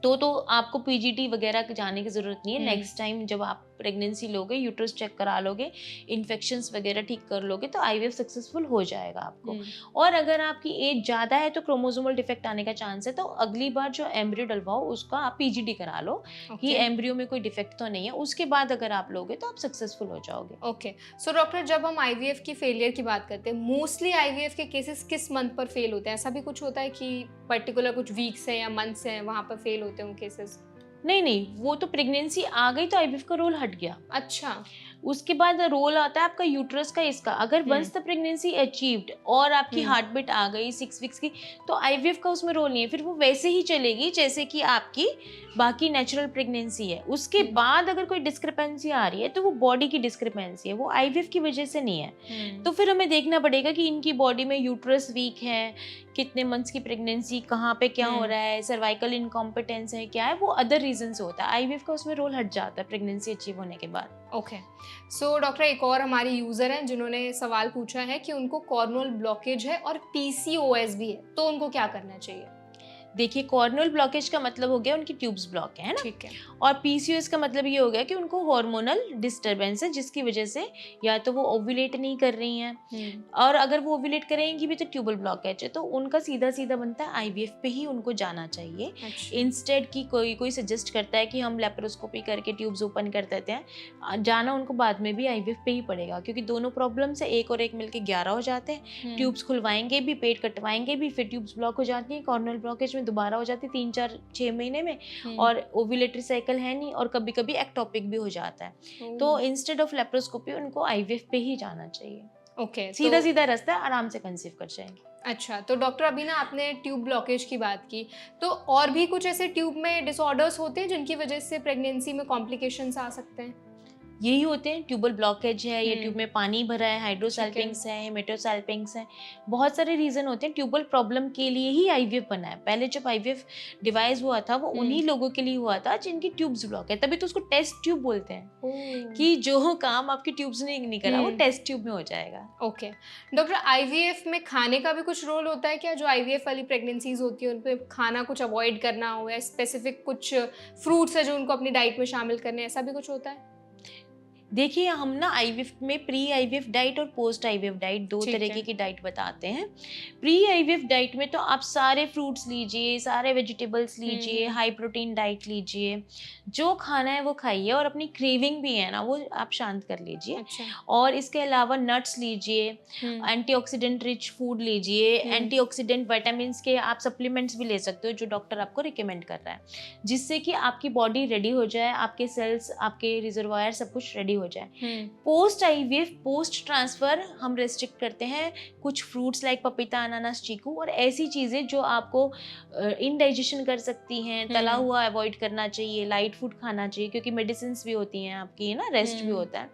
तो आपको पीजीटी वगैरह जाने की जरूरत नहीं है। नेक्स्ट टाइम जब आप प्रेगनेंसी लोगे, यूट्रस चेक करा लोगे, इन्फेक्शंस वगैरह ठीक कर लोगे, तो आईवीएफ सक्सेसफुल हो जाएगा आपको। और अगर आपकी एज ज़्यादा है तो क्रोमोसोमल डिफेक्ट आने का चांस है, तो अगली बार जो एम्ब्रियो डलवाओ उसका आप पीजीडी करा लो कि एम्ब्रियो में कोई डिफेक्ट तो नहीं है, उसके बाद अगर आप लोगे तो आप सक्सेसफुल हो जाओगे। ओके। सो डॉक्टर, जब हम आईवीएफ की फेलियर की बात करते हैं, मोस्टली आईवीएफ के केसेस किस मंथ पर फेल होते हैं? ऐसा भी कुछ होता है कि पर्टिकुलर कुछ वीक्स हैं या मंथ्स हैं वहाँ पर फेल होते हैं केसेस? नहीं, वो तो प्रेगनेंसी आ गई तो आईवीएफ का रोल हट गया। अच्छा। उसके बाद रोल आता है आपका यूट्रस का, इसका। अगर वंस द प्रेगनेंसी अचीव्ड और आपकी हार्ट बीट आ गई 6 वीक्स की, तो आईवीएफ का उसमें रोल नहीं है, फिर वो वैसे ही चलेगी जैसे कि आपकी बाकी नेचुरल प्रेगनेंसी है। उसके बाद अगर कोई डिस्क्रिपेंसी आ रही है तो वो बॉडी की डिस्क्रिपेंसी है, वो आईवीएफ की वजह से नहीं है। तो फिर हमें देखना पड़ेगा कि इनकी बॉडी में यूट्रस वीक है, कितने मंथ्स की प्रेगनेंसी, कहाँ पे क्या हो रहा है, सर्वाइकल इनकॉम्पिटेंस है, क्या है, वो अदर रीजन से होता है। आईवीएफ का उसमें रोल हट जाता है प्रेगनेंसी अचीव होने के बाद। ओके। सो डॉक्टर, एक और हमारी यूजर हैं जिन्होंने सवाल पूछा है कि उनको कॉर्नल ब्लॉकेज है और पीसीओएस भी है, तो उनको क्या करना चाहिए? देखिए, कॉर्नल ब्लॉकेज का मतलब हो गया उनकी ट्यूब्स ब्लॉक है ना, ठीक है। और पीसीओएस का मतलब ये हो गया कि उनको हार्मोनल डिस्टरबेंस है, जिसकी वजह से या तो वो ओव्यूलेट नहीं कर रही हैं, और अगर वो ओव्यूलेट करेंगी भी तो ट्यूबल ब्लॉकेज है, तो उनका सीधा सीधा बनता है आईवीएफ पे ही उनको जाना चाहिए। अच्छा। इंस्टेड की कोई सजेस्ट करता है कि हम लेप्रोस्कोपी करके ट्यूब्स ओपन कर देते हैं, जाना उनको बाद में भी आईवीएफ पे ही पड़ेगा, क्योंकि दोनों प्रॉब्लम से एक और एक मिलके 11 हो जाते हैं। ट्यूब्स खुलवाएंगे भी, पेट कटवाएंगे भी, फिर ट्यूब्स ब्लॉक हो जाती हैं, कॉर्नल ब्लॉकेज दोबारा हो जाती है 3-4-6 महीने में, और ओव्यूलेटरी साइकिल है नहीं, और कभी कभी एक्टोपिक भी हो जाता है। तो इंस्टेड ऑफ लेप्रोस्कोपी उनको आईवीएफ पे ही जाना चाहिए। ओके। सीधा सीधा रास्ता है, आराम से कंसीव कर जाएंगे। अच्छा, तो डॉक्टर अभी ना आपने ट्यूब ब्लॉकेज की बात की, तो और भी कुछ ऐसे ट्यूब में डिसऑर्डर्स होते हैं जिनकी वजह से प्रेगनेंसी में कॉम्प्लिकेशंस आ सकते हैं? यही होते हैं, ट्यूबल ब्लॉकेज है, या ट्यूब में पानी भरा है, हाइड्रोसल्पिंग्स है, हेमेटोसल्पिंग्स है, बहुत सारे रीजन होते हैं। ट्यूबल प्रॉब्लम के लिए ही आईवीएफ बना है। पहले जब आईवीएफ डिवाइस हुआ था वो उन्हीं लोगों के लिए हुआ था जिनकी ट्यूब्स ब्लॉक है, तभी तो उसको टेस्ट ट्यूब बोलते हैं, कि जो काम आपकी ट्यूब्स ने नहीं करा वो टेस्ट ट्यूब में हो जाएगा। ओके। डॉक्टर, आईवीएफ में खाने का भी कुछ रोल होता है क्या? जो आईवीएफ वाली प्रेगनेंसीज होती है उन पे खाना कुछ अवॉइड करना हो, या स्पेसिफिक कुछ फ्रूट्स है जो उनको अपनी डाइट में शामिल करने, ऐसा भी कुछ होता है? देखिए, हम ना आईवीएफ में प्री आईवीएफ डाइट और पोस्ट आईवीएफ डाइट दो तरीके की डाइट बताते हैं। प्री आईवीएफ डाइट में तो आप सारे फ्रूट्स लीजिए, सारे वेजिटेबल्स लीजिए, हाई प्रोटीन डाइट लीजिए, जो खाना है वो खाइए, और अपनी क्रेविंग भी है ना वो आप शांत कर लीजिए। अच्छा। और इसके अलावा नट्स लीजिए, एंटीऑक्सीडेंट रिच फूड लीजिए, एंटीऑक्सीडेंट विटामिन के आप सप्लीमेंट्स भी ले सकते हो जो डॉक्टर आपको रिकमेंड कर रहा है, जिससे कि आपकी बॉडी रेडी हो जाए, आपके सेल्स, आपके रिजर्वायर सब कुछ रेडी हो जाए। पोस्ट आईवीएफ, पोस्ट ट्रांसफर हम रेस्ट्रिक्ट करते हैं कुछ फ्रूट्स लाइक पपीता, अनानास, चीकू, और ऐसी चीजें जो आपको इनडाइजेशन कर सकती हैं। तला हुआ अवॉइड करना चाहिए, लाइट फूड खाना चाहिए, क्योंकि मेडिसिन भी होती हैं आपकी, है ना, रेस्ट भी होता है।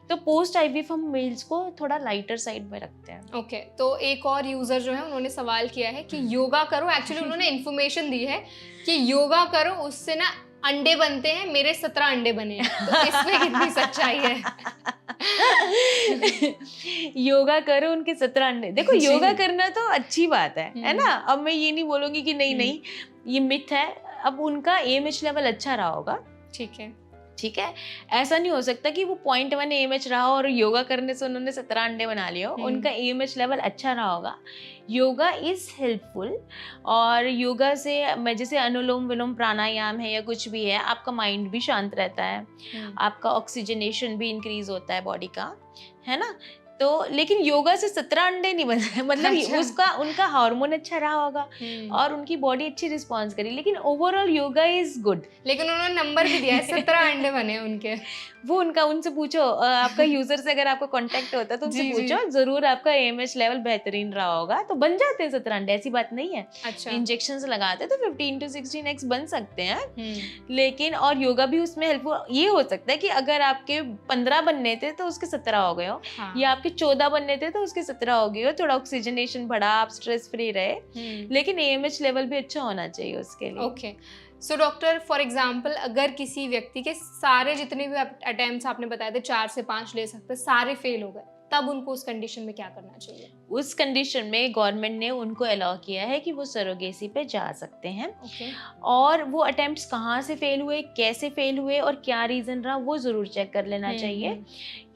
तो पोस्ट आईवीएफ हम मील्स को थोड़ा लाइटर साइड में रखते हैं। ओके। तो एक और यूजर जो है उन्होंने सवाल किया है कि योगा करो, एक्चुअली उन्होंने इन्फॉर्मेशन दी है कि योगा करो उससे ना अंडे बनते हैं, मेरे 17 अंडे बने हैं, तो इसमें कितनी सच्चाई है? योगा करो, उनके 17 अंडे। देखो, योगा करना तो अच्छी बात है ना। अब मैं ये नहीं बोलूंगी कि नहीं ये मिथ है। अब उनका AMH लेवल अच्छा रहा होगा, ठीक है। ऐसा नहीं हो सकता कि वो 0.1 AMH रहा और योगा करने से उन्होंने 17 अंडे बना लिए हो। उनका AMH लेवल अच्छा रहा होगा। योगा इज हेल्पफुल, और योगा से मैं जैसे अनुलोम विलोम प्राणायाम है या कुछ भी है, आपका माइंड भी शांत रहता है, आपका ऑक्सीजनेशन भी इंक्रीज होता है बॉडी का, है ना। तो लेकिन योगा से 17 अंडे नहीं बने हैं। मतलब अच्छा। उसका उनका हार्मोन अच्छा रहा होगा और उनकी बॉडी अच्छी रिस्पॉन्स करी, लेकिन ओवरऑल योगा इज गुड। लेकिन उन्होंने नंबर भी दिया है, 17 अंडे बने उनके। वो उनका, उनसे पूछो, आपका यूजर से अगर आपका कांटेक्ट होता है तो उनसे जी, जी। पूछो, जरूर आपका AMH लेवल बेहतरीन रहा होगा, तो बन जाते हैं 17 अंडे, ऐसी बात नहीं है। अच्छा। इंजेक्शन से लगाते हैं तो 15 to 16 eggs बन सकते हैं। लेकिन और योगा भी उसमें हेल्पफुल ये हो सकता है कि अगर आपके 15 बनने थे तो उसके 17 हो गए हो, हाँ। या आपके 14 बनने थे तो उसके 17 हो गए हो, थोड़ा ऑक्सीजनेशन बढ़ा, आप स्ट्रेस फ्री रहे, लेकिन AMH लेवल भी अच्छा होना चाहिए उसके लिए। Okay. So doctor, for example अगर किसी व्यक्ति के सारे जितने भी अटेम्प्ट्स आपने बताए थे 4 से 5 ले सकते, सारे फेल हो गए, तब उनको उस कंडीशन में क्या करना चाहिए? उस कंडीशन में गवर्नमेंट ने उनको अलाउ किया है कि वो सरोगेसी पे जा सकते हैं। ओके। और वो अटेम्प्ट्स कहाँ से फेल हुए, कैसे फेल हुए और क्या रीज़न रहा, वो ज़रूर चेक कर लेना चाहिए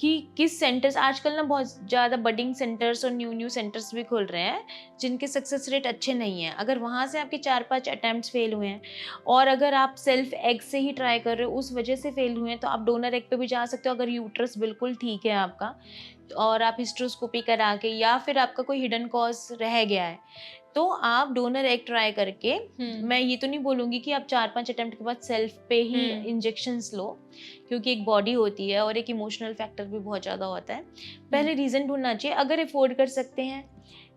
कि किस सेंटर्स, आजकल ना बहुत ज़्यादा बडिंग सेंटर्स और न्यू सेंटर्स भी खुल रहे हैं जिनके सक्सेस रेट अच्छे नहीं हैं। अगर वहाँ से आपके 4-5 अटेम्प्ट्स फेल हुए हैं और अगर आप सेल्फ एग से ही ट्राई कर रहे हो, उस वजह से फेल हुए हैं, तो आप डोनर एग पे भी जा सकते हो। अगर यूट्रस बिल्कुल ठीक है आपका और आप हिस्ट्रोस्कोपी करा के, या फिर आपका कोई हिडन कॉज रह गया है, तो आप डोनर एग ट्राई करके, मैं ये तो नहीं बोलूँगी कि आप 4-5 अटेम्प्ट के बाद सेल्फ पे ही इंजेक्शंस लो, क्योंकि एक बॉडी होती है और एक इमोशनल फैक्टर भी बहुत ज़्यादा होता है। पहले रीज़न ढूंढना चाहिए, अगर अफोर्ड कर सकते हैं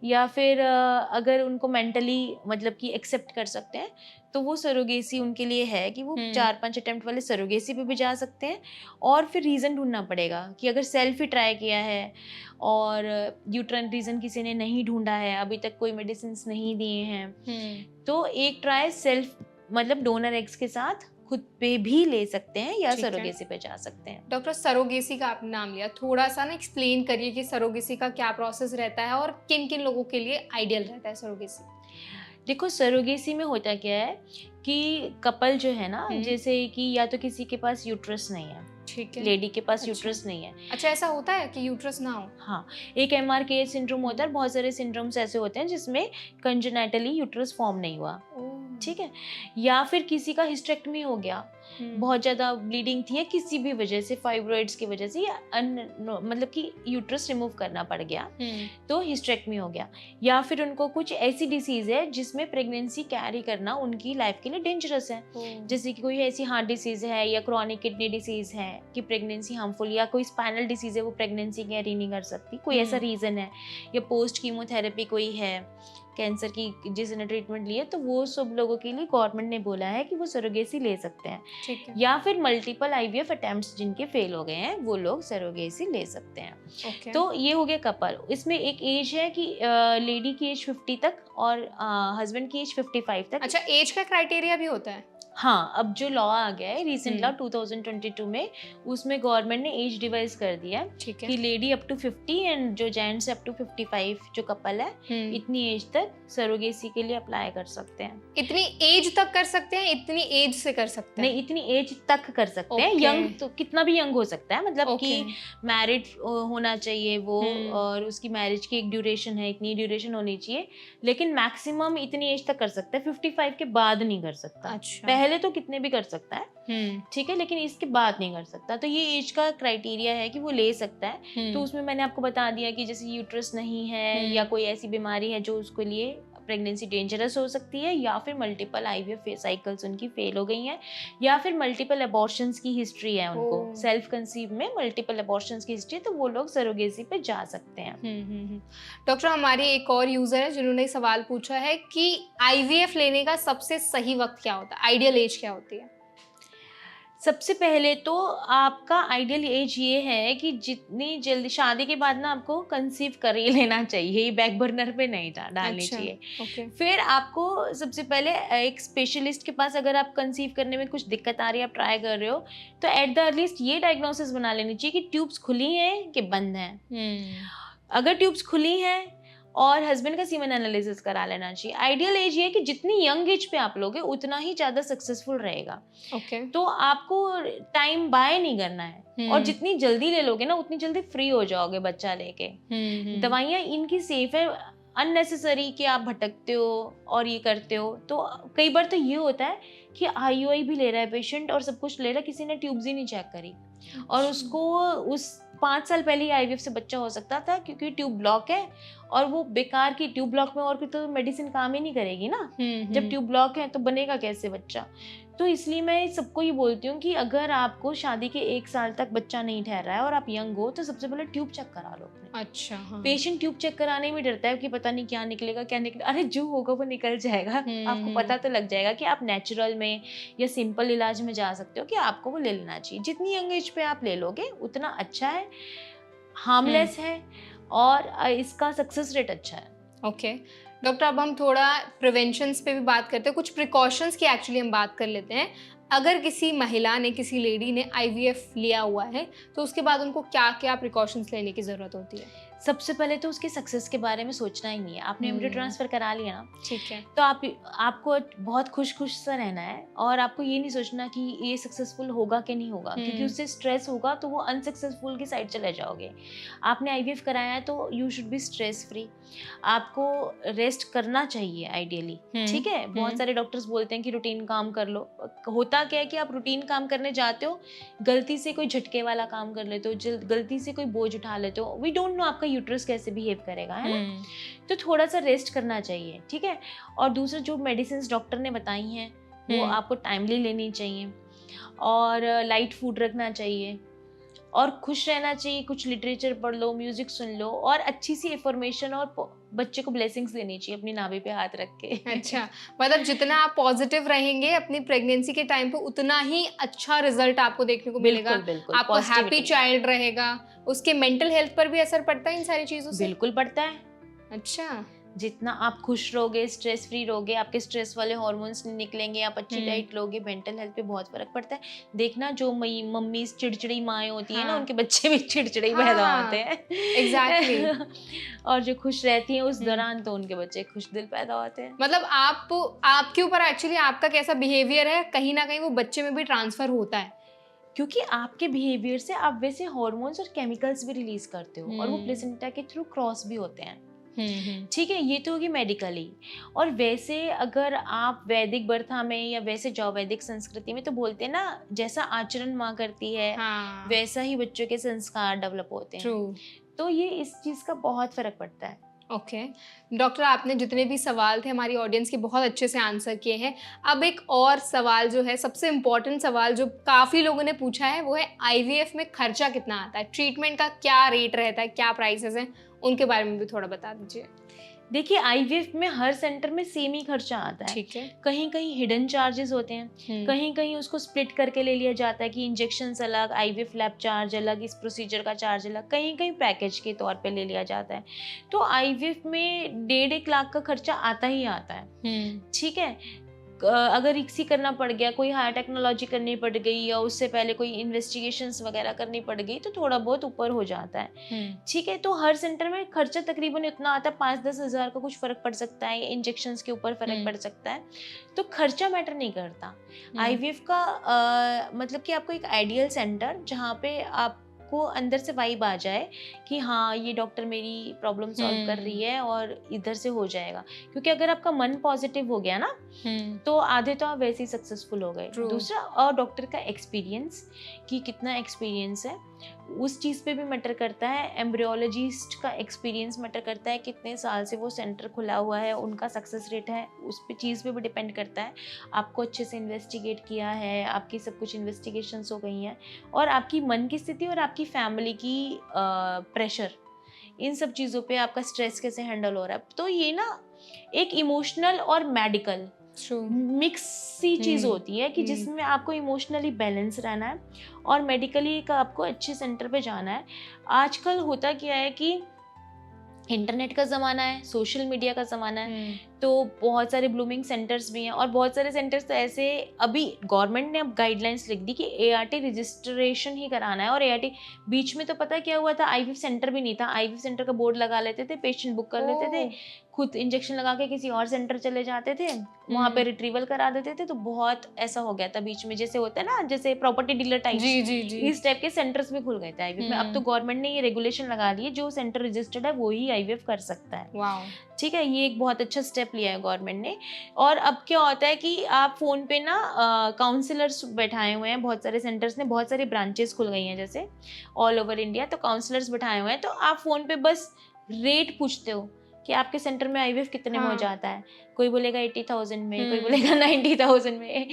या फिर अगर उनको मेंटली मतलब कि एक्सेप्ट कर सकते हैं, तो वो सरोगेसी उनके लिए है कि वो 4-5 अटेम्प्ट वाले सरोगेसी पे भी जा सकते हैं। और फिर रीज़न ढूंढना पड़ेगा कि अगर सेल्फ ही ट्राई किया है और यूट्रन रीज़न किसी ने नहीं ढूंढा है, अभी तक कोई मेडिसिन नहीं दिए हैं, तो एक ट्राई सेल्फ मतलब डोनर एग्स के साथ खुद पे भी ले सकते हैं या सरोगेसी पे जा सकते हैं। डॉक्टर, सरोगेसी का आपने नाम लिया, थोड़ा सा ना एक्सप्लेन करिए कि सरोगेसी का क्या प्रोसेस रहता है और किन किन लोगों के लिए आइडियल रहता है सरोगेसी? देखो, सरोगेसी में होता क्या है कि कपल जो है ना, जैसे कि या तो किसी के पास यूट्रस नहीं है, ठीक है, लेडी के पास यूट्रस नहीं है। अच्छा, ऐसा होता है कि यूट्रस ना हो? हाँ, एक MRKH सिंड्रोम होता है, बहुत सारे सिंड्रोम्स ऐसे होते हैं जिसमें कंजेनिटली यूट्रस फॉर्म नहीं हुआ, ठीक है, या फिर किसी का हिस्टेक्टमी हो गया, बहुत ज़्यादा ब्लीडिंग थी या किसी भी वजह से, फाइब्रॉइड्स की वजह से, या मतलब कि यूट्रस रिमूव करना पड़ गया, तो हिस्टेक्टमी हो गया। या फिर उनको कुछ ऐसी डिसीज़ है जिसमें प्रेगनेंसी कैरी करना उनकी लाइफ के लिए डेंजरस है, जैसे कि कोई ऐसी हार्ट डिसीज़ है या क्रॉनिक किडनी डिसीज़ है कि प्रेगनेंसी हार्मफुल, या कोई स्पाइनल डिसीज़ है वो प्रेगनेंसी कैरी नहीं कर सकती, कोई ऐसा रीज़न है, या पोस्ट कीमोथेरेपी कोई है, कैंसर की जिसने ट्रीटमेंट लिया, तो वो सब लोगों के लिए गवर्नमेंट ने बोला है कि वो सरोगेसी ले सकते हैं। ठीक है। या फिर मल्टीपल IVF अटेम्प्ट्स जिनके फेल हो गए हैं वो लोग सरोगेसी ले सकते हैं। तो ये हो गया कपल। इसमें एक एज है कि लेडी की एज 50 तक और हस्बैंड की एज 55 तक। अच्छा, एज का क्राइटेरिया भी होता है? हाँ, अब जो लॉ आ गया है रिसेंट लॉ 2022 में, उसमें गवर्नमेंट ने एज डिवाइस कर दिया कि लेडी अप टू 50 एंड जो जेंट्स अप टू 55 जो कपल है, इतनी एज तक सरोगेसी के लिए अप्लाई कर सकते हैं। इतनी एज तक कर सकते हैं? इतनी एज से कर सकते हैं? नहीं, इतनी एज तक कर सकते हैं। यंग तो कितना भी यंग हो सकता है, मतलब कि मैरिड होना चाहिए वो, और उसकी मैरिज की एक ड्यूरेशन है, इतनी ड्यूरेशन होनी चाहिए, लेकिन मैक्सिमम इतनी एज तक कर सकता है, 55 के बाद नहीं कर सकता। अच्छा। पहले तो कितने भी कर सकता है, ठीक है, लेकिन इसके बाद नहीं कर सकता। तो ये एज का क्राइटेरिया है कि वो ले सकता है। तो उसमें मैंने आपको बता दिया कि जैसे यूट्रस नहीं है या कोई ऐसी बीमारी है जो उसके लिए प्रेगनेंसी डेंजरस हो सकती है, या फिर मल्टीपल IVF साइकिल्स उनकी फेल हो गई हैं, या फिर मल्टीपल अबॉर्शंस की हिस्ट्री है उनको, सेल्फ कंसीव में मल्टीपल अबॉर्शंस की हिस्ट्री, तो वो लोग सरोगेसी पे जा सकते हैं। डॉक्टर, हमारी एक और यूजर है जिन्होंने सवाल पूछा है कि IVF लेने का सबसे सही वक्त क्या होता है, आइडियल एज क्या होती है? सबसे पहले तो आपका आइडियल एज ये है कि जितनी जल्दी शादी के बाद ना आपको कंसीव कर ही लेना चाहिए, ये बैक बर्नर पे नहीं डालनी चाहिए। फिर आपको सबसे पहले एक स्पेशलिस्ट के पास, अगर आप कंसीव करने में कुछ दिक्कत आ रही है, आप ट्राई कर रहे हो, तो एट द अर्लीस्ट ये डायग्नोसिस बना लेनी चाहिए कि ट्यूब्स खुली हैं कि बंद हैं। अगर ट्यूब्स खुली हैं और हस्बैंड का सीमेन एनालिसिस करा लेना चाहिए। आइडियल एज ये है कि जितनी यंग एज पे आप लोगे उतना ही ज़्यादा सक्सेसफुल रहेगा। तो आपको टाइम बाय नहीं करना है, और जितनी जल्दी ले लोगे ना उतनी जल्दी फ्री हो जाओगे बच्चा लेके। दवाइयाँ इनकी सेफ है, अननेसेसरी कि आप भटकते हो और ये करते हो। तो कई बार तो ये होता है कि IUI भी ले रहा है पेशेंट और सब कुछ ले रहा है, किसी ने ट्यूब्स ही नहीं चेक करी और उसको उस 5 साल पहले ही आईवीएफ से बच्चा हो सकता था, क्योंकि ट्यूब ब्लॉक है और वो बेकार की ट्यूब ब्लॉक में और कोई तो मेडिसिन काम ही नहीं करेगी ना। जब ट्यूब ब्लॉक है तो बनेगा कैसे बच्चा। तो इसलिए मैं सबको ये बोलती हूँ कि अगर आपको शादी के 1 साल तक बच्चा नहीं ठहरा है और आप यंग हो तो सबसे पहले ट्यूब चेक करा लो अपने। अच्छा, हाँ। पेशेंट ट्यूब चेक कराने में डरता है कि पता नहीं क्या निकलेगा क्या निकलेगा। अरे जो होगा वो निकल जाएगा। आपको पता तो लग जाएगा कि आप नेचुरल में या सिंपल इलाज में जा सकते हो, कि आपको वो ले लेना चाहिए। जितनी यंग एज पे आप ले लोगे उतना अच्छा है, हार्मलेस है और इसका सक्सेस रेट अच्छा है। ओके डॉक्टर, अब हम थोड़ा प्रिवेंशंस पे भी बात करते हैं, कुछ प्रिकॉशंस की एक्चुअली हम बात कर लेते हैं। अगर किसी महिला ने, किसी लेडी ने आईवीएफ लिया हुआ है तो उसके बाद उनको क्या क्या प्रिकॉशंस लेने की ज़रूरत होती है? सबसे पहले तो उसके सक्सेस के बारे में सोचना ही नहीं है। आपने एम्ब्रियो ट्रांसफर करा लिया ना, ठीक है, तो आपको बहुत खुश सा रहना है और आपको ये नहीं सोचना कि ये सक्सेसफुल होगा कि नहीं होगा, क्योंकि उससे स्ट्रेस होगा तो वो अनसक्सेसफुल की साइड चले जाओगे। आपने आईवीएफ कराया है तो you should be stress free. आपको रेस्ट करना चाहिए आइडियली, ठीक है। बहुत सारे डॉक्टर्स बोलते हैं कि रूटीन काम कर लो। होता क्या है कि आप रूटीन काम करने जाते हो, गलती से कोई झटके वाला काम कर लेते हो, गलती से कोई बोझ उठा लेते हो। वी डोंट नो आपका यूट्रस कैसे बिहेव करेगा, है ना। तो थोड़ा सा रेस्ट करना चाहिए, ठीक है। और दूसरा, जो मेडिसिन डॉक्टर ने बताई हैं वो आपको टाइमली लेनी चाहिए और लाइट फूड रखना चाहिए और खुश रहना चाहिए। कुछ लिटरेचर पढ़ लो, म्यूजिक सुन लो और अच्छी सी इन्फॉर्मेशन, और बच्चे को ब्लेसिंग्स देनी चाहिए अपनी नाभि पे हाथ रख के। अच्छा, मतलब जितना आप पॉजिटिव रहेंगे अपनी प्रेगनेंसी के टाइम पे उतना ही अच्छा रिजल्ट आपको देखने को मिलेगा। बिल्कुल, आपको हैप्पी चाइल्ड रहेगा। उसके मेंटल हेल्थ पर भी असर पड़ता है इन सारी चीजों से? बिल्कुल पड़ता है। अच्छा, जितना आप खुश रहोगे, स्ट्रेस फ्री रहोगे, आपके स्ट्रेस वाले हार्मोन्स निकलेंगे, आप अच्छी डाइट लोगे, मेंटल हेल्थ पे बहुत फर्क पड़ता है। देखना, जो मम्मी चिड़चिड़ी माएँ होती हैं ना, उनके बच्चे भी चिड़चिड़ी पैदा होते हैं। एग्जैक्टली। और जो खुश रहती हैं उस दौरान तो उनके बच्चे खुश दिल पैदा होते हैं। मतलब आपके ऊपर एक्चुअली आपका कैसा बिहेवियर है, कहीं ना कहीं वो बच्चे में भी ट्रांसफर होता है, क्योंकि आपके बिहेवियर से आप वैसे हार्मोन्स और केमिकल्स भी रिलीज करते हो और वो प्लेसेंटा के थ्रू क्रॉस भी होते हैं। ठीक है, ये तो होगी मेडिकली। और वैसे अगर आप वैदिक बर्था में या वैसे जाओ वैदिक संस्कृति में, तो बोलते हैं ना, जैसा आचरण माँ करती है वैसा ही बच्चों के संस्कार डेवलप होते हैं। तो ये इस चीज का बहुत फर्क पड़ता है। ओके डॉक्टर, आपने जितने भी सवाल थे हमारी ऑडियंस के बहुत अच्छे से आंसर किए हैं। अब एक और सवाल जो है, सबसे इम्पोर्टेंट सवाल जो काफ़ी लोगों ने पूछा है, वो है आईवीएफ में खर्चा कितना आता है, ट्रीटमेंट का क्या रेट रहता है, क्या प्राइसेस हैं, उनके बारे में भी थोड़ा बता दीजिए। देखिए, आईवीएफ में हर सेंटर में सेम ही खर्चा आता है। ठीक है। कहीं कहीं हिडन चार्जेस होते हैं, कहीं कहीं उसको स्प्लिट करके ले लिया जाता है कि इंजेक्शंस अलग, आईवीएफ लैब चार्ज अलग, इस प्रोसीजर का चार्ज अलग, कहीं कहीं पैकेज के तौर पे ले लिया जाता है। तो आईवीएफ में 1.5 लाख का खर्चा आता ही आता है, ठीक है। अगर इक्सी करना पड़ गया, कोई हायर टेक्नोलॉजी करनी पड़ गई या उससे पहले कोई इन्वेस्टिगेशंस वगैरह करनी पड़ गई तो थोड़ा बहुत ऊपर हो जाता है, ठीक है। तो हर सेंटर में खर्चा तकरीबन इतना आता है, 5-10 हज़ार का कुछ फर्क पड़ सकता है, इंजेक्शंस के ऊपर फर्क पड़ सकता है। तो खर्चा मैटर नहीं करता। आईवीएफ का मतलब कि आपको एक आइडियल सेंटर जहाँ पे आप को अंदर से वाइब आ जाए कि हाँ, ये डॉक्टर मेरी प्रॉब्लम सॉल्व कर रही है और इधर से हो जाएगा। क्योंकि अगर आपका मन पॉजिटिव हो गया ना, तो आधे तो आप वैसे ही सक्सेसफुल हो गए। दूसरा, और डॉक्टर का एक्सपीरियंस, कि कितना एक्सपीरियंस है, उस चीज़ पे भी मैटर करता है। एम्ब्रियोलॉजिस्ट का एक्सपीरियंस मैटर करता है, कितने साल से वो सेंटर खुला हुआ है, उनका सक्सेस रेट है, उस पे चीज़ पे भी डिपेंड करता है। आपको अच्छे से इन्वेस्टिगेट किया है, आपकी सब कुछ इन्वेस्टिगेशंस हो गई हैं, और आपकी मन की स्थिति और आपकी फैमिली की प्रेशर, इन सब चीज़ों पे आपका स्ट्रेस कैसे हैंडल हो रहा है। तो ये ना एक इमोशनल और मेडिकल मिक्स सी चीज़ होती है कि जिसमें आपको इमोशनली बैलेंस रहना है और मेडिकली का आपको अच्छे सेंटर पे जाना है। आजकल होता क्या है कि इंटरनेट का ज़माना है, सोशल मीडिया का ज़माना है, तो बहुत सारे ब्लूमिंग सेंटर्स भी हैं और बहुत सारे सेंटर्स तो ऐसे, अभी गवर्नमेंट ने अब गाइडलाइंस लिख दी कि एआरटी रजिस्ट्रेशन ही कराना है। और एआरटी, बीच में तो पता क्या हुआ था, आईवीएफ सेंटर भी नहीं था। आईवीएफ सेंटर का बोर्ड लगा लेते थे, पेशेंट बुक कर लेते थे, खुद इंजेक्शन लगा के किसी और सेंटर चले जाते थे, वहाँ पे रिट्रीवल करा देते थे। तो बहुत ऐसा हो गया था बीच में, जैसे होता है ना, जैसे प्रॉपर्टी डीलर टाइप, इस टाइप के सेंटर्स भी खुल गए थे आईवीएफ में। अब तो गवर्नमेंट ने ये रेगुलेशन लगा दी है, जो सेंटर रजिस्टर्ड है वो ही आईवीएफ कर सकता है। ठीक है, ये एक बहुत अच्छा स्टेप स्टेप लिया है गवर्नमेंट ने। और अब क्या होता है कि आप फ़ोन पे ना काउंसलर्स बैठाए हुए हैं, बहुत सारे सेंटर्स ने, बहुत सारी ब्रांचेस खुल गई हैं जैसे ऑल ओवर इंडिया, तो काउंसलर्स बैठाए हुए हैं, तो आप फ़ोन पे बस रेट पूछते हो कि आपके सेंटर में आईवीएफ कितने में हो जाता है। कोई बोलेगा 80,000 में, कोई बोलेगा 90,000 में।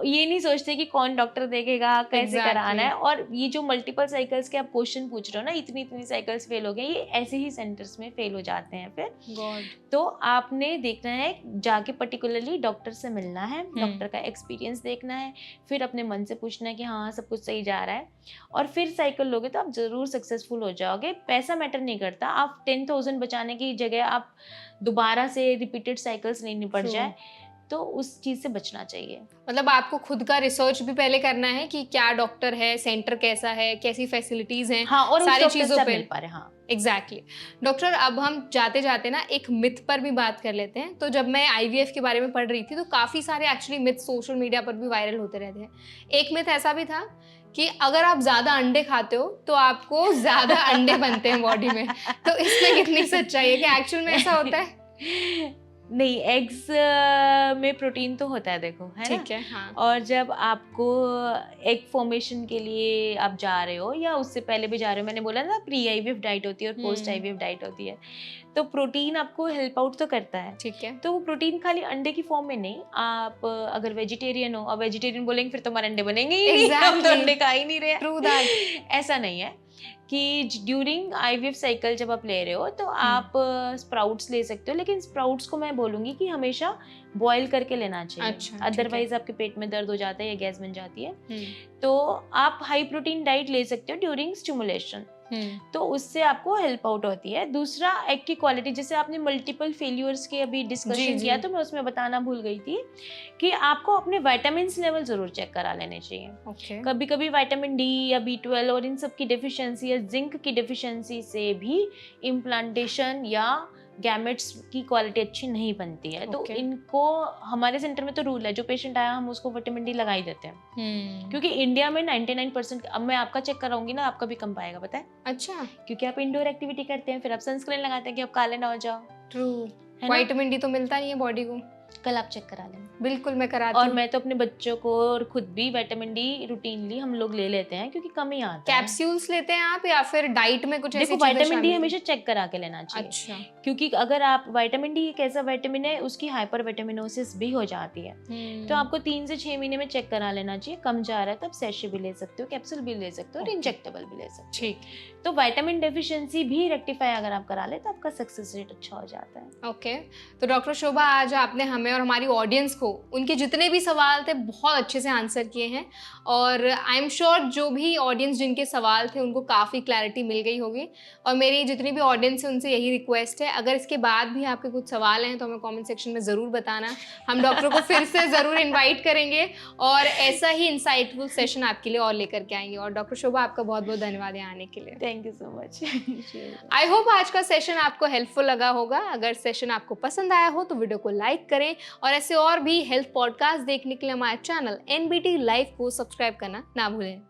ये नहीं सोचते कि कौन डॉक्टर देखेगा, कैसे कराना है। और ये जो मल्टीपल साइकिल्स के आप क्वेश्चन पूछ रहे हो ना, इतनी इतनी साइकिल्स फेल हो गए, ये ऐसे ही सेंटर्स में फेल हो जाते हैं फिर। तो आपने देखना है, जाके पर्टिकुलरली डॉक्टर से मिलना है, डॉक्टर का एक्सपीरियंस देखना है, फिर अपने मन से पूछना है कि हाँ सब कुछ सही जा रहा है, और फिर साइकिल लोगे तो आप जरूर सक्सेसफुल हो जाओगे। पैसा मैटर नहीं करता, आप 10,000 बचाने की जगह आप दोबारा से रिपीटेड साइकिल्स लेनी पड़ जाए, तो उस चीज़ से बचना चाहिए। मतलब आपको खुद का रिसर्च भी पहले करना है कि क्या डॉक्टर है, सेंटर कैसा है, कैसी फैसिलिटीज हैं, हाँ, और सारी चीज़ों पे मिल पा रहे। हाँ एग्जैक्टली डॉक्टर, अब हम जाते जाते ना एक मिथ पर भी बात कर लेते हैं। तो जब मैं आईवीएफ के बारे में पढ़ रही थी तो काफ़ी सारे एक्चुअली मिथ सोशल मीडिया पर भी वायरल होते रहते हैं। एक मिथ ऐसा भी था कि अगर आप ज़्यादा अंडे खाते हो तो आपको ज़्यादा अंडे बनते हैं बॉडी में। तो इसमें कितनी सच्चाई है कि एक्चुअल में ऐसा होता है? नहीं, एग्स में प्रोटीन तो होता है, देखो, है ना? ठीक है, हाँ। और जब आपको एग फॉर्मेशन के लिए आप जा रहे हो या उससे पहले भी जा रहे हो, मैंने बोला ना प्री आईवीएफ डाइट होती है और पोस्ट आईवीएफ डाइट होती है, तो प्रोटीन आपको हेल्प आउट तो करता है। ठीक है। तो वो प्रोटीन खाली अंडे की फॉर्म में नहीं, आप अगर वेजिटेरियन हो, अब वेजिटेरियन बोलेंगे फिर तो हमारे अंडे बनेंगे ही नहीं, हम तो अंडे खा ही नहीं रहे। True that. ऐसा नहीं है कि ड्यूरिंग आईवीएफ साइकिल जब आप ले रहे हो तो आप स्प्राउट्स ले सकते हो, लेकिन स्प्राउट्स को मैं बोलूँगी कि हमेशा बॉईल करके लेना चाहिए। अच्छा, अदरवाइज आपके पेट में दर्द हो जाता है या गैस बन जाती है। तो आप हाई प्रोटीन डाइट ले सकते हो ड्यूरिंग स्टिमुलेशन, तो उससे आपको हेल्प आउट होती है। दूसरा, एग की क्वालिटी, जैसे आपने मल्टीपल फेल्यूर्स के अभी डिस्कशन किया, तो मैं उसमें बताना भूल गई थी कि आपको अपने विटामिन लेवल जरूर चेक करा लेने चाहिए। कभी कभी विटामिन डी या B12 और इन सब की डेफिशिएंसी या जिंक की डेफिशिएंसी से भी इम्प्लांटेशन या गैमेट्स की क्वालिटी अच्छी नहीं बनती है। तो इनको, हमारे सेंटर में तो रूल है, जो पेशेंट आया हम उसको विटामिन डी लगा ही देते हैं। क्योंकि इंडिया में 99%, अब मैं आपका चेक कराऊंगी ना, आपका भी कम पाएगा, पता है? अच्छा। क्योंकि आप इंडोर एक्टिविटी करते हैं, फिर आप सनस्क्रीन लगाते हैं कि आप काले ना हो जाओ। ट्रू। विटामिन डी तो मिलता नहीं है बॉडी को। कल आप चेक करा लें। बिल्कुल, मैं कराती हूँ। और मैं तो अपने बच्चों को और खुद भी विटामिन डी रूटीनली हम लोग ले लेते हैं, क्योंकि कमी आता है। कैप्सूल्स लेते हैं आप या फिर डाइट में कुछ ऐसी देखो, विटामिन डी हमेशा चेक करा के लेना चाहिए। अच्छा। क्योंकि अगर आप, विटामिन डी एक ऐसा विटामिन है, उसकी हाइपर विटामिनोसिस भी हो जाती है, तो आपको 3 से 6 महीने में चेक करा लेना चाहिए। कम जा रहा है तब सैशे भी ले सकते हो, कैप्सूल भी ले सकते हो और इंजेक्टेबल भी ले सकते हो। ठीक। तो विटामिन डेफिशिएंसी भी रेक्टिफाई अगर आप करा ले तो आपका सक्सेस रेट अच्छा हो जाता है। ओके। तो डॉक्टर शोभा, आज आपने हमें और हमारी ऑडियंस को उनके जितने भी सवाल थे बहुत अच्छे से आंसर किए हैं, और आई एम श्योर जो भी ऑडियंस जिनके सवाल थे उनको काफ़ी क्लैरिटी मिल गई होगी। और मेरी जितनी भी ऑडियंस है उनसे यही रिक्वेस्ट है, अगर इसके बाद भी आपके कुछ सवाल हैं तो हमें कमेंट सेक्शन में ज़रूर बताना। हम डॉक्टर को फिर से ज़रूर इन्वाइट करेंगे और ऐसा ही इंसाइटफुल सेशन आपके लिए और लेकर के आएंगे। और डॉक्टर शोभा, आपका बहुत बहुत धन्यवाद यहाँ आने के लिए। Thank you so much. I hope आज का सेशन आपको हेल्पफुल लगा होगा। अगर सेशन आपको पसंद आया हो तो वीडियो को लाइक करें, और ऐसे और भी हेल्थ पॉडकास्ट देखने के लिए हमारे चैनल NBT लाइव को सब्सक्राइब करना ना भूलें।